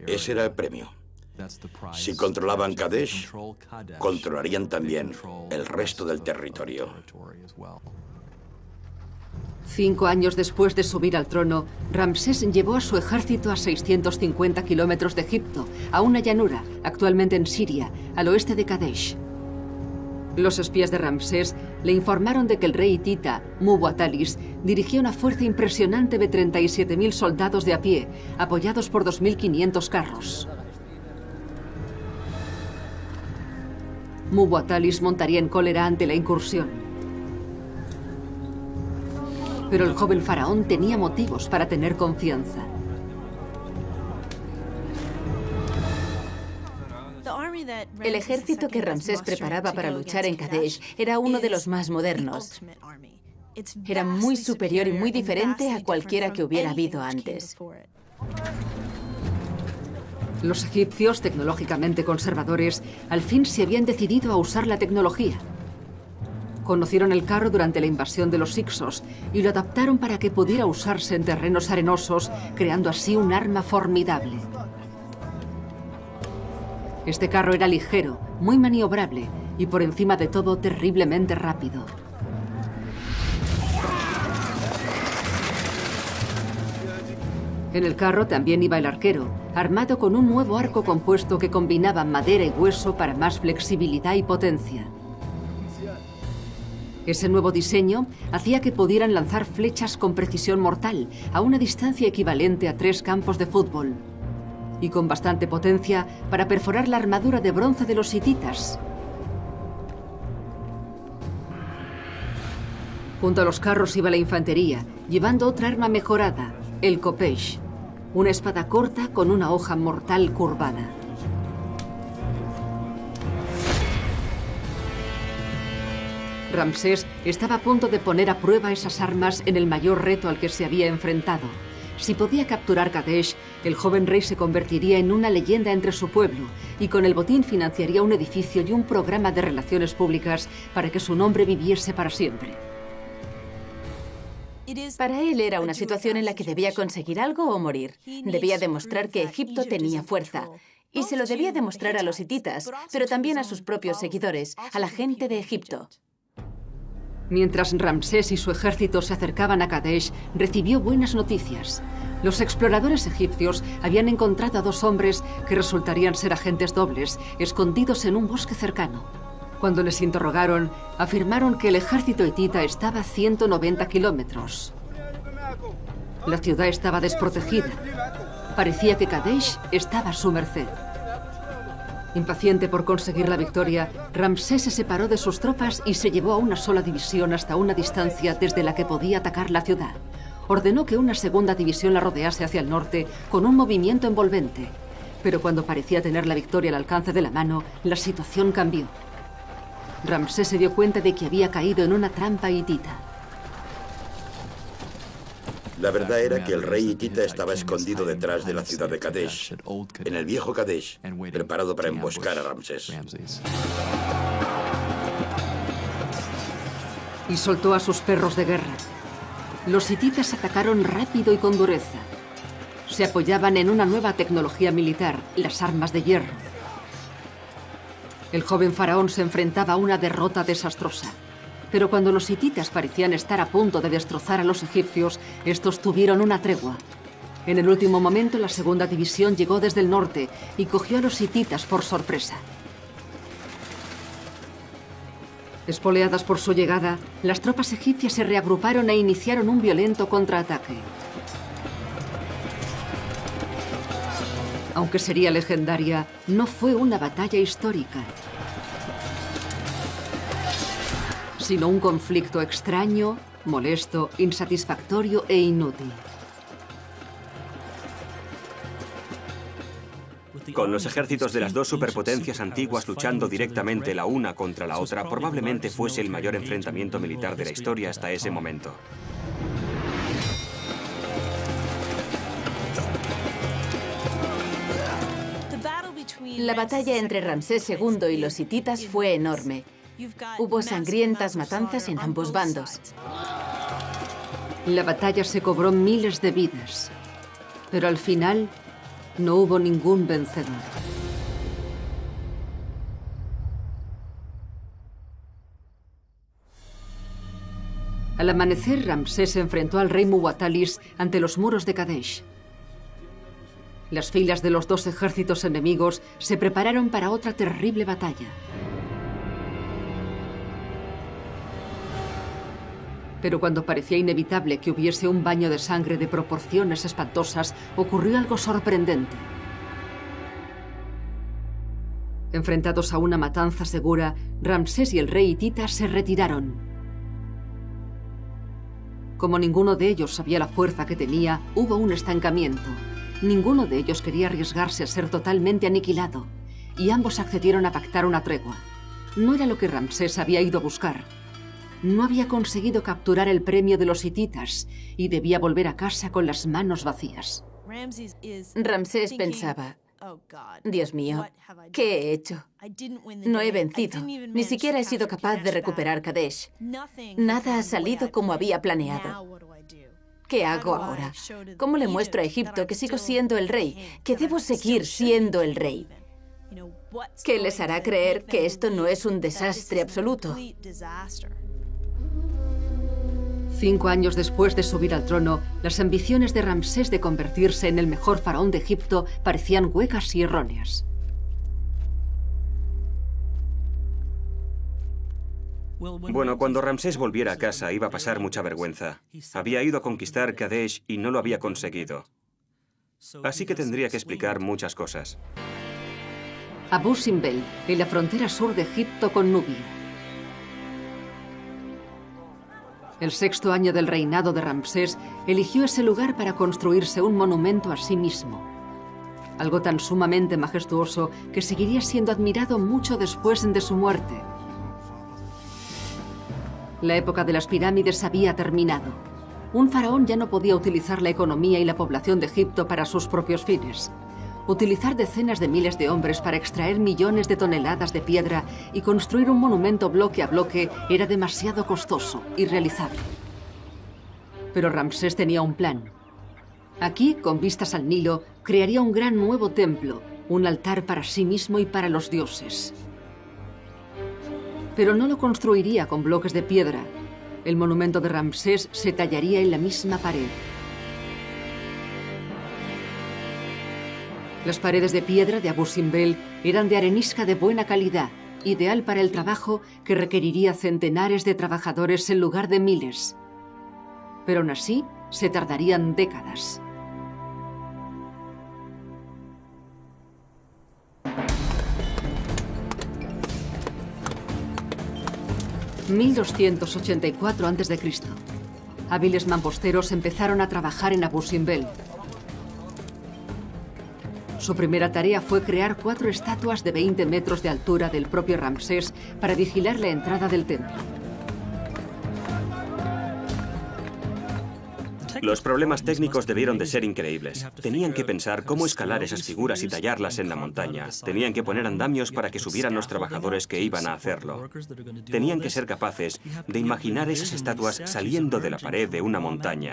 Ese era el premio. Si controlaban Kadesh, controlarían también el resto del territorio. 5 años después de subir al trono, Ramsés llevó a su ejército a 650 kilómetros de Egipto, a una llanura, actualmente en Siria, al oeste de Kadesh. Los espías de Ramsés le informaron de que el rey hitita, Muwatallis, dirigía una fuerza impresionante de 37.000 soldados de a pie, apoyados por 2.500 carros. Muwatallis montaría en cólera ante la incursión. Pero el joven faraón tenía motivos para tener confianza. El ejército que Ramsés preparaba para luchar en Kadesh era uno de los más modernos. Era muy superior y muy diferente a cualquiera que hubiera habido antes. Los egipcios, tecnológicamente conservadores, al fin se habían decidido a usar la tecnología. Conocieron el carro durante la invasión de los Hyksos y lo adaptaron para que pudiera usarse en terrenos arenosos, creando así un arma formidable. Este carro era ligero, muy maniobrable y por encima de todo terriblemente rápido. En el carro también iba el arquero, armado con un nuevo arco compuesto que combinaba madera y hueso para más flexibilidad y potencia. Ese nuevo diseño hacía que pudieran lanzar flechas con precisión mortal a una distancia equivalente a 3 campos de fútbol, y con bastante potencia para perforar la armadura de bronce de los hititas. Junto a los carros iba la infantería, llevando otra arma mejorada, el kopesh, una espada corta con una hoja mortal curvada. Ramsés estaba a punto de poner a prueba esas armas en el mayor reto al que se había enfrentado. Si podía capturar Kadesh, el joven rey se convertiría en una leyenda entre su pueblo y con el botín financiaría un edificio y un programa de relaciones públicas para que su nombre viviese para siempre. Para él era una situación en la que debía conseguir algo o morir. Debía demostrar que Egipto tenía fuerza. Y se lo debía demostrar a los hititas, pero también a sus propios seguidores, a la gente de Egipto. Mientras Ramsés y su ejército se acercaban a Kadesh, recibió buenas noticias. Los exploradores egipcios habían encontrado a 2 hombres que resultarían ser agentes dobles, escondidos en un bosque cercano. Cuando les interrogaron, afirmaron que el ejército hitita estaba a 190 kilómetros. La ciudad estaba desprotegida. Parecía que Kadesh estaba a su merced. Impaciente por conseguir la victoria, Ramsés se separó de sus tropas y se llevó a una sola división hasta una distancia desde la que podía atacar la ciudad. Ordenó que una segunda división la rodease hacia el norte con un movimiento envolvente. Pero cuando parecía tener la victoria al alcance de la mano, la situación cambió. Ramsés se dio cuenta de que había caído en una trampa hitita. La verdad era que el rey hitita estaba escondido detrás de la ciudad de Kadesh, en el viejo Kadesh, preparado para emboscar a Ramsés. Y soltó a sus perros de guerra. Los hititas atacaron rápido y con dureza. Se apoyaban en una nueva tecnología militar, las armas de hierro. El joven faraón se enfrentaba a una derrota desastrosa. Pero cuando los hititas parecían estar a punto de destrozar a los egipcios, estos tuvieron una tregua. En el último momento, la segunda división llegó desde el norte y cogió a los hititas por sorpresa. Espoleadas por su llegada, las tropas egipcias se reagruparon e iniciaron un violento contraataque. Aunque sería legendaria, no fue una batalla histórica, sino un conflicto extraño, molesto, insatisfactorio e inútil. Con los ejércitos de las 2 superpotencias antiguas luchando directamente la una contra la otra, probablemente fuese el mayor enfrentamiento militar de la historia hasta ese momento. La batalla entre Ramsés II y los hititas fue enorme. Hubo sangrientas matanzas en ambos bandos. La batalla se cobró miles de vidas, pero al final no hubo ningún vencedor. Al amanecer, Ramsés se enfrentó al rey Muwatallis ante los muros de Kadesh. Las filas de los dos ejércitos enemigos se prepararon para otra terrible batalla. Pero cuando parecía inevitable que hubiese un baño de sangre de proporciones espantosas, ocurrió algo sorprendente. Enfrentados a una matanza segura, Ramsés y el rey hitita se retiraron. Como ninguno de ellos sabía la fuerza que tenía, hubo un estancamiento. Ninguno de ellos quería arriesgarse a ser totalmente aniquilado, y ambos accedieron a pactar una tregua. No era lo que Ramsés había ido a buscar. No había conseguido capturar el premio de los hititas y debía volver a casa con las manos vacías. Ramsés pensaba, Dios mío, ¿qué he hecho? No he vencido, ni siquiera he sido capaz de recuperar Kadesh. Nada ha salido como había planeado. ¿Qué hago ahora? ¿Cómo le muestro a Egipto que sigo siendo el rey, que debo seguir siendo el rey? ¿Qué les hará creer que esto no es un desastre absoluto? 5 años después de subir al trono, las ambiciones de Ramsés de convertirse en el mejor faraón de Egipto parecían huecas y erróneas. Bueno, cuando Ramsés volviera a casa iba a pasar mucha vergüenza. Había ido a conquistar Kadesh y no lo había conseguido. Así que tendría que explicar muchas cosas. Abu Simbel, en la frontera sur de Egipto con Nubia. El 6º año del reinado de Ramsés eligió ese lugar para construirse un monumento a sí mismo. Algo tan sumamente majestuoso que seguiría siendo admirado mucho después de su muerte. La época de las pirámides había terminado. Un faraón ya no podía utilizar la economía y la población de Egipto para sus propios fines. Utilizar decenas de miles de hombres para extraer millones de toneladas de piedra y construir un monumento bloque a bloque era demasiado costoso, irrealizable. Pero Ramsés tenía un plan. Aquí, con vistas al Nilo, crearía un gran nuevo templo, un altar para sí mismo y para los dioses. Pero no lo construiría con bloques de piedra. El monumento de Ramsés se tallaría en la misma pared. Las paredes de piedra de Abu Simbel eran de arenisca de buena calidad, ideal para el trabajo que requeriría centenares de trabajadores en lugar de miles. Pero aún así, se tardarían décadas. ...1284 a.C. Hábiles mamposteros empezaron a trabajar en Abu Simbel. Su primera tarea fue crear 4 estatuas de 20 metros de altura del propio Ramsés para vigilar la entrada del templo. Los problemas técnicos debieron de ser increíbles. Tenían que pensar cómo escalar esas figuras y tallarlas en la montaña. Tenían que poner andamios para que subieran los trabajadores que iban a hacerlo. Tenían que ser capaces de imaginar esas estatuas saliendo de la pared de una montaña.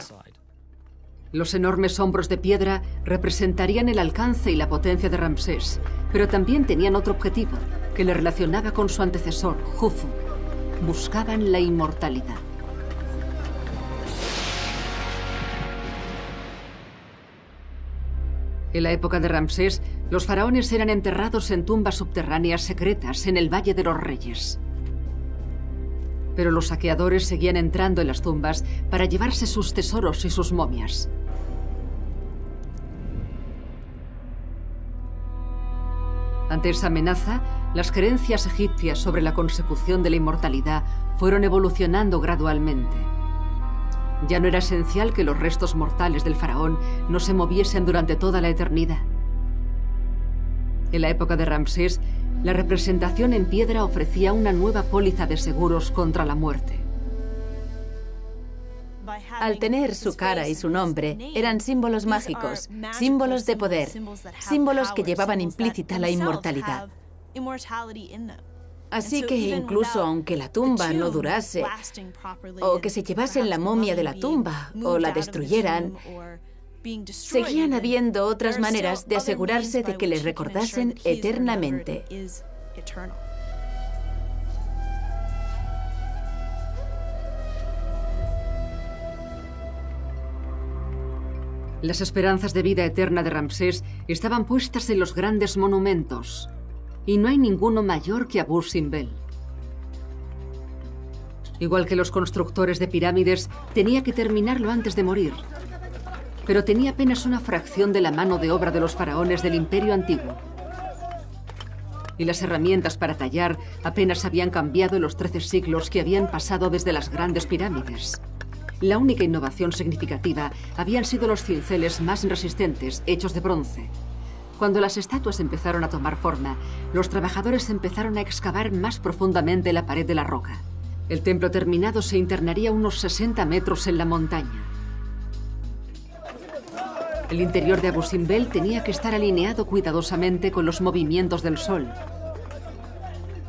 Los enormes hombros de piedra representarían el alcance y la potencia de Ramsés, pero también tenían otro objetivo, que le relacionaba con su antecesor, Jufu. Buscaban la inmortalidad. En la época de Ramsés, los faraones eran enterrados en tumbas subterráneas secretas en el Valle de los Reyes. Pero los saqueadores seguían entrando en las tumbas para llevarse sus tesoros y sus momias. Ante esa amenaza, las creencias egipcias sobre la consecución de la inmortalidad fueron evolucionando gradualmente. Ya no era esencial que los restos mortales del faraón no se moviesen durante toda la eternidad. En la época de Ramsés, la representación en piedra ofrecía una nueva póliza de seguros contra la muerte. Al tener su cara y su nombre, eran símbolos mágicos, símbolos de poder, símbolos que llevaban implícita la inmortalidad. Así que incluso aunque la tumba no durase, o que se llevasen la momia de la tumba, o la destruyeran, seguían habiendo otras maneras de asegurarse de que les recordasen eternamente. Las esperanzas de vida eterna de Ramsés estaban puestas en los grandes monumentos, y no hay ninguno mayor que Abu Simbel. Igual que los constructores de pirámides, tenía que terminarlo antes de morir, pero tenía apenas una fracción de la mano de obra de los faraones del Imperio Antiguo. Y las herramientas para tallar apenas habían cambiado en los 13 siglos que habían pasado desde las grandes pirámides. La única innovación significativa habían sido los cinceles más resistentes, hechos de bronce. Cuando las estatuas empezaron a tomar forma, los trabajadores empezaron a excavar más profundamente la pared de la roca. El templo terminado se internaría unos 60 metros en la montaña. El interior de Abu Simbel tenía que estar alineado cuidadosamente con los movimientos del sol.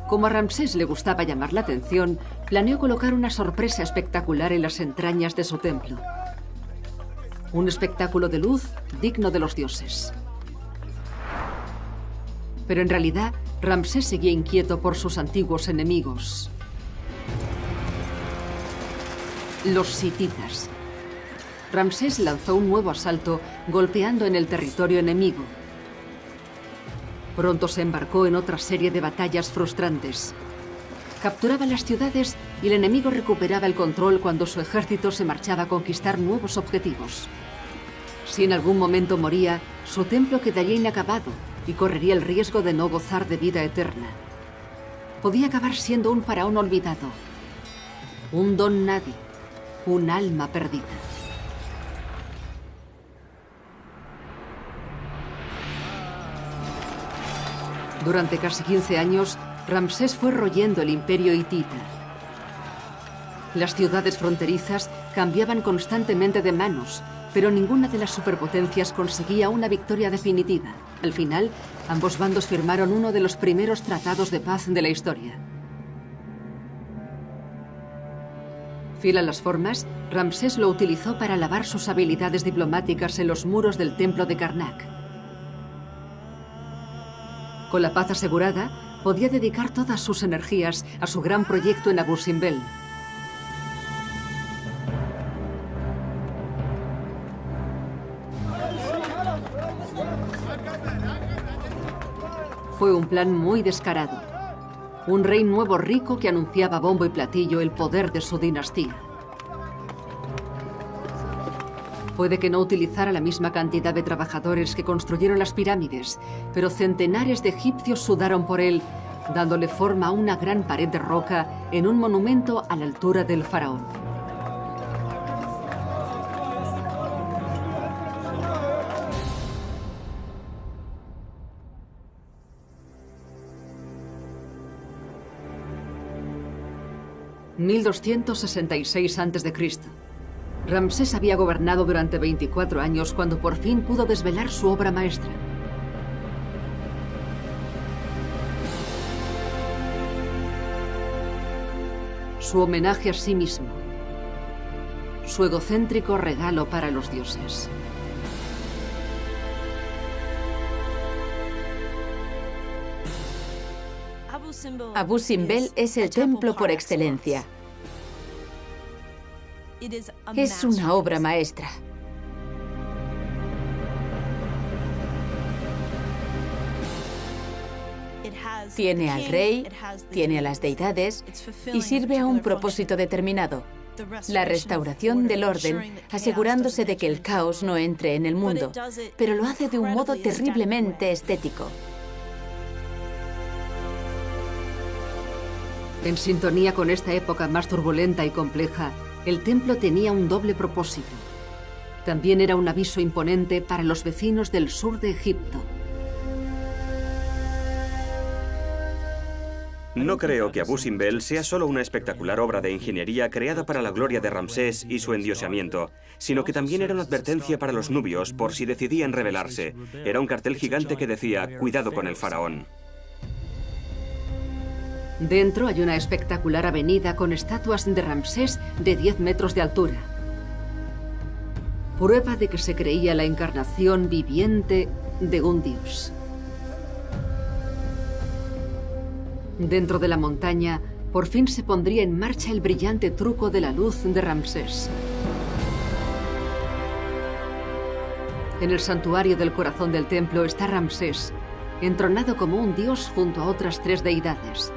Como a Ramsés le gustaba llamar la atención, planeó colocar una sorpresa espectacular en las entrañas de su templo. Un espectáculo de luz digno de los dioses. Pero en realidad, Ramsés seguía inquieto por sus antiguos enemigos, los hititas. Ramsés lanzó un nuevo asalto, golpeando en el territorio enemigo. Pronto se embarcó en otra serie de batallas frustrantes. Capturaba las ciudades y el enemigo recuperaba el control cuando su ejército se marchaba a conquistar nuevos objetivos. Si en algún momento moría, su templo quedaría inacabado y correría el riesgo de no gozar de vida eterna. Podía acabar siendo un faraón olvidado, un don nadie, un alma perdida. Durante casi 15 años, Ramsés fue royendo el imperio hitita. Las ciudades fronterizas cambiaban constantemente de manos, pero ninguna de las superpotencias conseguía una victoria definitiva. Al final, ambos bandos firmaron uno de los primeros tratados de paz de la historia. Fiel a las formas, Ramsés lo utilizó para alabar sus habilidades diplomáticas en los muros del templo de Karnak. Con la paz asegurada, podía dedicar todas sus energías a su gran proyecto en Abu Simbel. Fue un plan muy descarado. Un rey nuevo rico que anunciaba bombo y platillo el poder de su dinastía. Puede que no utilizara la misma cantidad de trabajadores que construyeron las pirámides, pero centenares de egipcios sudaron por él, dándole forma a una gran pared de roca en un monumento a la altura del faraón. (1266 a.C.) Ramsés había gobernado durante 24 años cuando por fin pudo desvelar su obra maestra. Su homenaje a sí mismo. Su egocéntrico regalo para los dioses. Abu Simbel es el templo por excelencia. Es una obra maestra. Tiene al rey, tiene a las deidades y sirve a un propósito determinado: la restauración del orden, asegurándose de que el caos no entre en el mundo, pero lo hace de un modo terriblemente estético. En sintonía con esta época más turbulenta y compleja, el templo tenía un doble propósito. También era un aviso imponente para los vecinos del sur de Egipto. No creo que Abu Simbel sea solo una espectacular obra de ingeniería creada para la gloria de Ramsés y su endiosamiento, sino que también era una advertencia para los nubios por si decidían rebelarse. Era un cartel gigante que decía: cuidado con el faraón. Dentro hay una espectacular avenida con estatuas de Ramsés de 10 metros de altura. Prueba de que se creía la encarnación viviente de un dios. Dentro de la montaña, por fin se pondría en marcha el brillante truco de la luz de Ramsés. En el santuario del corazón del templo está Ramsés, entronado como un dios junto a otras 3 deidades.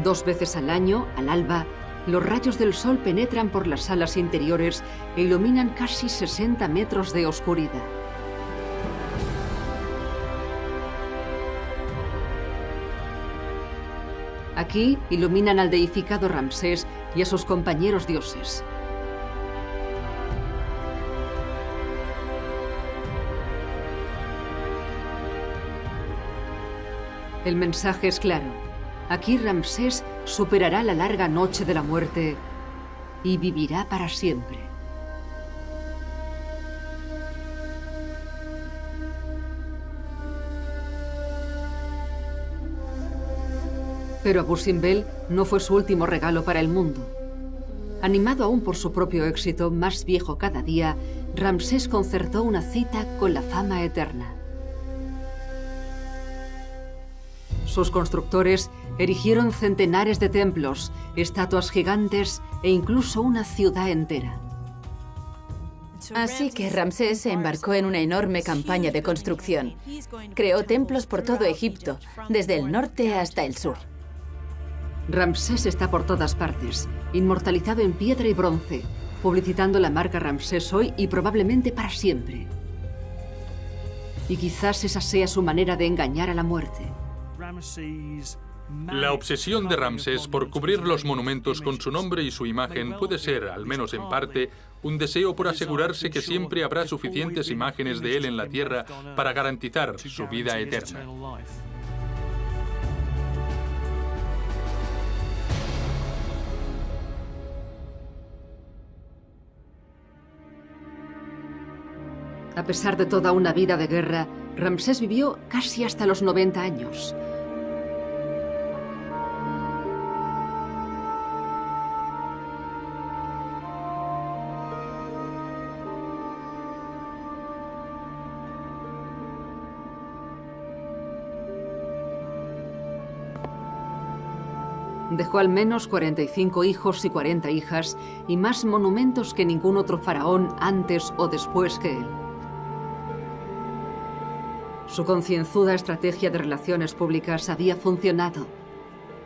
2 veces al año, al alba, los rayos del sol penetran por las salas interiores e iluminan casi 60 metros de oscuridad. Aquí iluminan al deificado Ramsés y a sus compañeros dioses. El mensaje es claro. Aquí Ramsés superará la larga noche de la muerte y vivirá para siempre. Pero Abu Simbel no fue su último regalo para el mundo. Animado aún por su propio éxito, más viejo cada día, Ramsés concertó una cita con la fama eterna. Sus constructores erigieron centenares de templos, estatuas gigantes e incluso una ciudad entera. Así que Ramsés se embarcó en una enorme campaña de construcción. Creó templos por todo Egipto, desde el norte hasta el sur. Ramsés está por todas partes, inmortalizado en piedra y bronce, publicitando la marca Ramsés hoy y probablemente para siempre. Y quizás esa sea su manera de engañar a la muerte. La obsesión de Ramsés por cubrir los monumentos con su nombre y su imagen puede ser, al menos en parte, un deseo por asegurarse que siempre habrá suficientes imágenes de él en la tierra para garantizar su vida eterna. A pesar de toda una vida de guerra, Ramsés vivió casi hasta los 90 años. Dejó al menos 45 hijos y 40 hijas y más monumentos que ningún otro faraón antes o después que él. Su concienzuda estrategia de relaciones públicas había funcionado.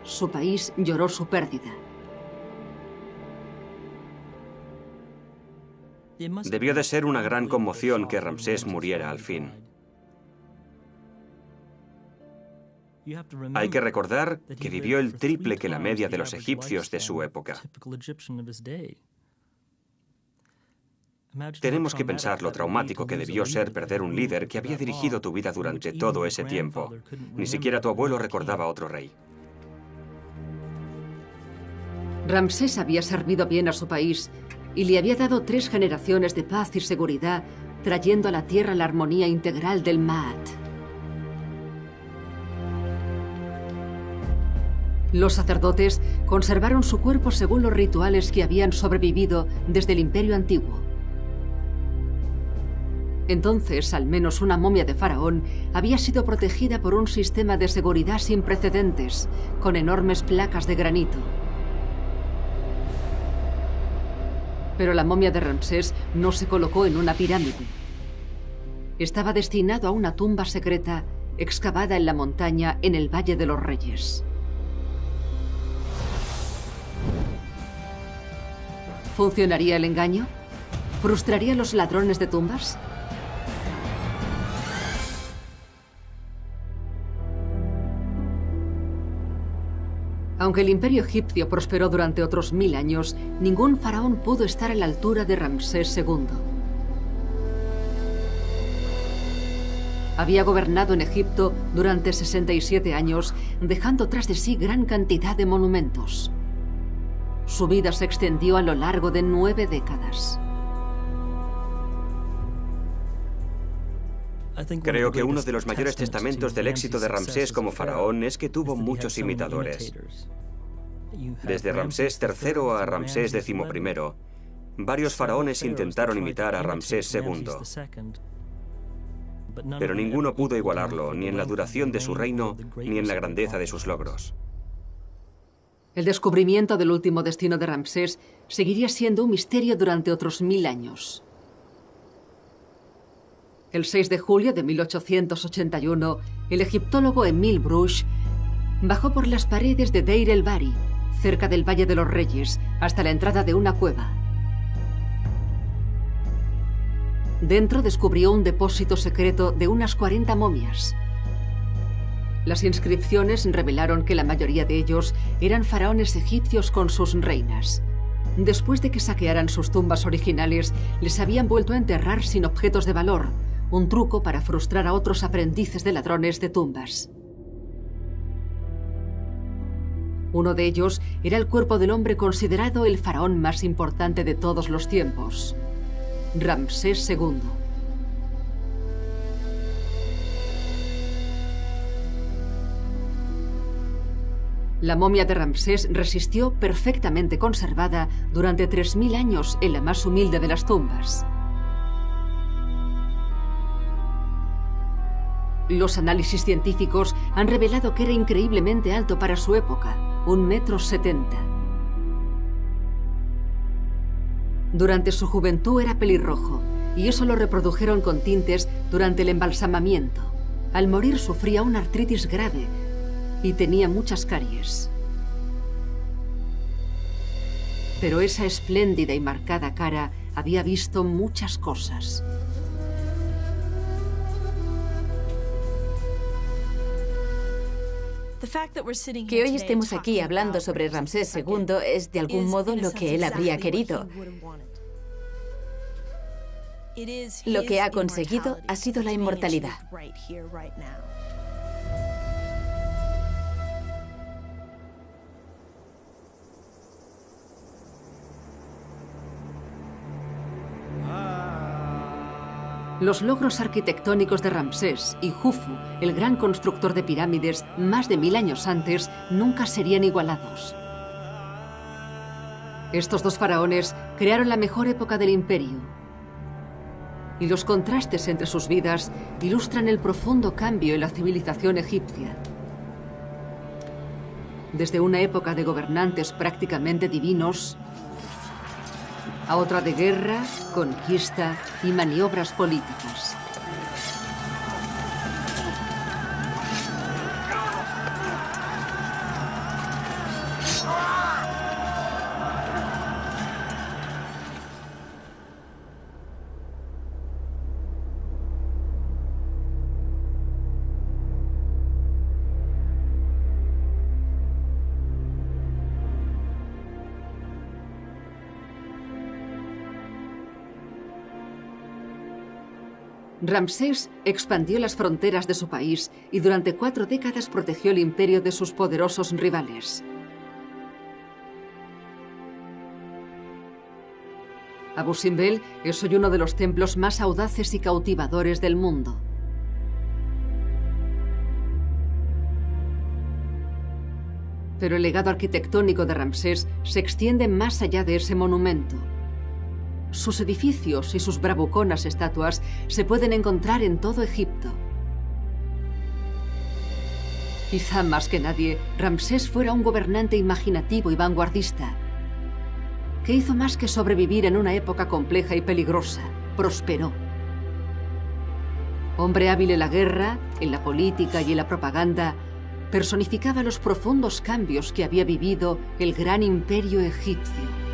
Su país lloró su pérdida. Debió de ser una gran conmoción que Ramsés muriera al fin. Hay que recordar que vivió el triple que la media de los egipcios de su época. Tenemos que pensar lo traumático que debió ser perder un líder que había dirigido tu vida durante todo ese tiempo. Ni siquiera tu abuelo recordaba a otro rey. Ramsés había servido bien a su país y le había dado 3 generaciones de paz y seguridad, trayendo a la tierra la armonía integral del Maat. Los sacerdotes conservaron su cuerpo según los rituales que habían sobrevivido desde el Imperio Antiguo. Entonces, al menos una momia de faraón había sido protegida por un sistema de seguridad sin precedentes, con enormes placas de granito. Pero la momia de Ramsés no se colocó en una pirámide. Estaba destinado a una tumba secreta excavada en la montaña en el Valle de los Reyes. ¿Funcionaría el engaño? ¿Frustraría a los ladrones de tumbas? Aunque el imperio egipcio prosperó durante otros 1000 años, ningún faraón pudo estar a la altura de Ramsés II. Había gobernado en Egipto durante 67 años, dejando tras de sí gran cantidad de monumentos. Su vida se extendió a lo largo de 9 décadas. Creo que uno de los mayores testamentos del éxito de Ramsés como faraón es que tuvo muchos imitadores. Desde Ramsés III a Ramsés XI, varios faraones intentaron imitar a Ramsés II. Pero ninguno pudo igualarlo, ni en la duración de su reino, ni en la grandeza de sus logros. El descubrimiento del último destino de Ramsés seguiría siendo un misterio durante otros 1000 años. El 6 de julio de 1881, el egiptólogo Emil Brugsch bajó por las paredes de Deir el-Bahri, cerca del Valle de los Reyes, hasta la entrada de una cueva. Dentro descubrió un depósito secreto de unas 40 momias. Las inscripciones revelaron que la mayoría de ellos eran faraones egipcios con sus reinas. Después de que saquearan sus tumbas originales, les habían vuelto a enterrar sin objetos de valor, un truco para frustrar a otros aprendices de ladrones de tumbas. Uno de ellos era el cuerpo del hombre considerado el faraón más importante de todos los tiempos, Ramsés II. La momia de Ramsés resistió perfectamente conservada durante 3000 años en la más humilde de las tumbas. Los análisis científicos han revelado que era increíblemente alto para su época, 1,70 m. Durante su juventud era pelirrojo, y eso lo reprodujeron con tintes durante el embalsamamiento. Al morir sufría una artritis grave y tenía muchas caries. Pero esa espléndida y marcada cara había visto muchas cosas. Que hoy estemos aquí hablando sobre Ramsés II es de algún modo lo que él habría querido. Lo que ha conseguido ha sido la inmortalidad. Los logros arquitectónicos de Ramsés y Jufu, el gran constructor de pirámides más de 1000 años antes, nunca serían igualados. Estos dos faraones crearon la mejor época del imperio. Y los contrastes entre sus vidas ilustran el profundo cambio en la civilización egipcia. Desde una época de gobernantes prácticamente divinos a otra de guerra, conquista y maniobras políticas. Ramsés expandió las fronteras de su país y durante 4 décadas protegió el imperio de sus poderosos rivales. Abu Simbel es hoy uno de los templos más audaces y cautivadores del mundo. Pero el legado arquitectónico de Ramsés se extiende más allá de ese monumento. Sus edificios y sus bravuconas estatuas se pueden encontrar en todo Egipto. Quizá más que nadie, Ramsés fuera un gobernante imaginativo y vanguardista, que hizo más que sobrevivir en una época compleja y peligrosa. Prosperó. Hombre hábil en la guerra, en la política y en la propaganda, personificaba los profundos cambios que había vivido el gran imperio egipcio.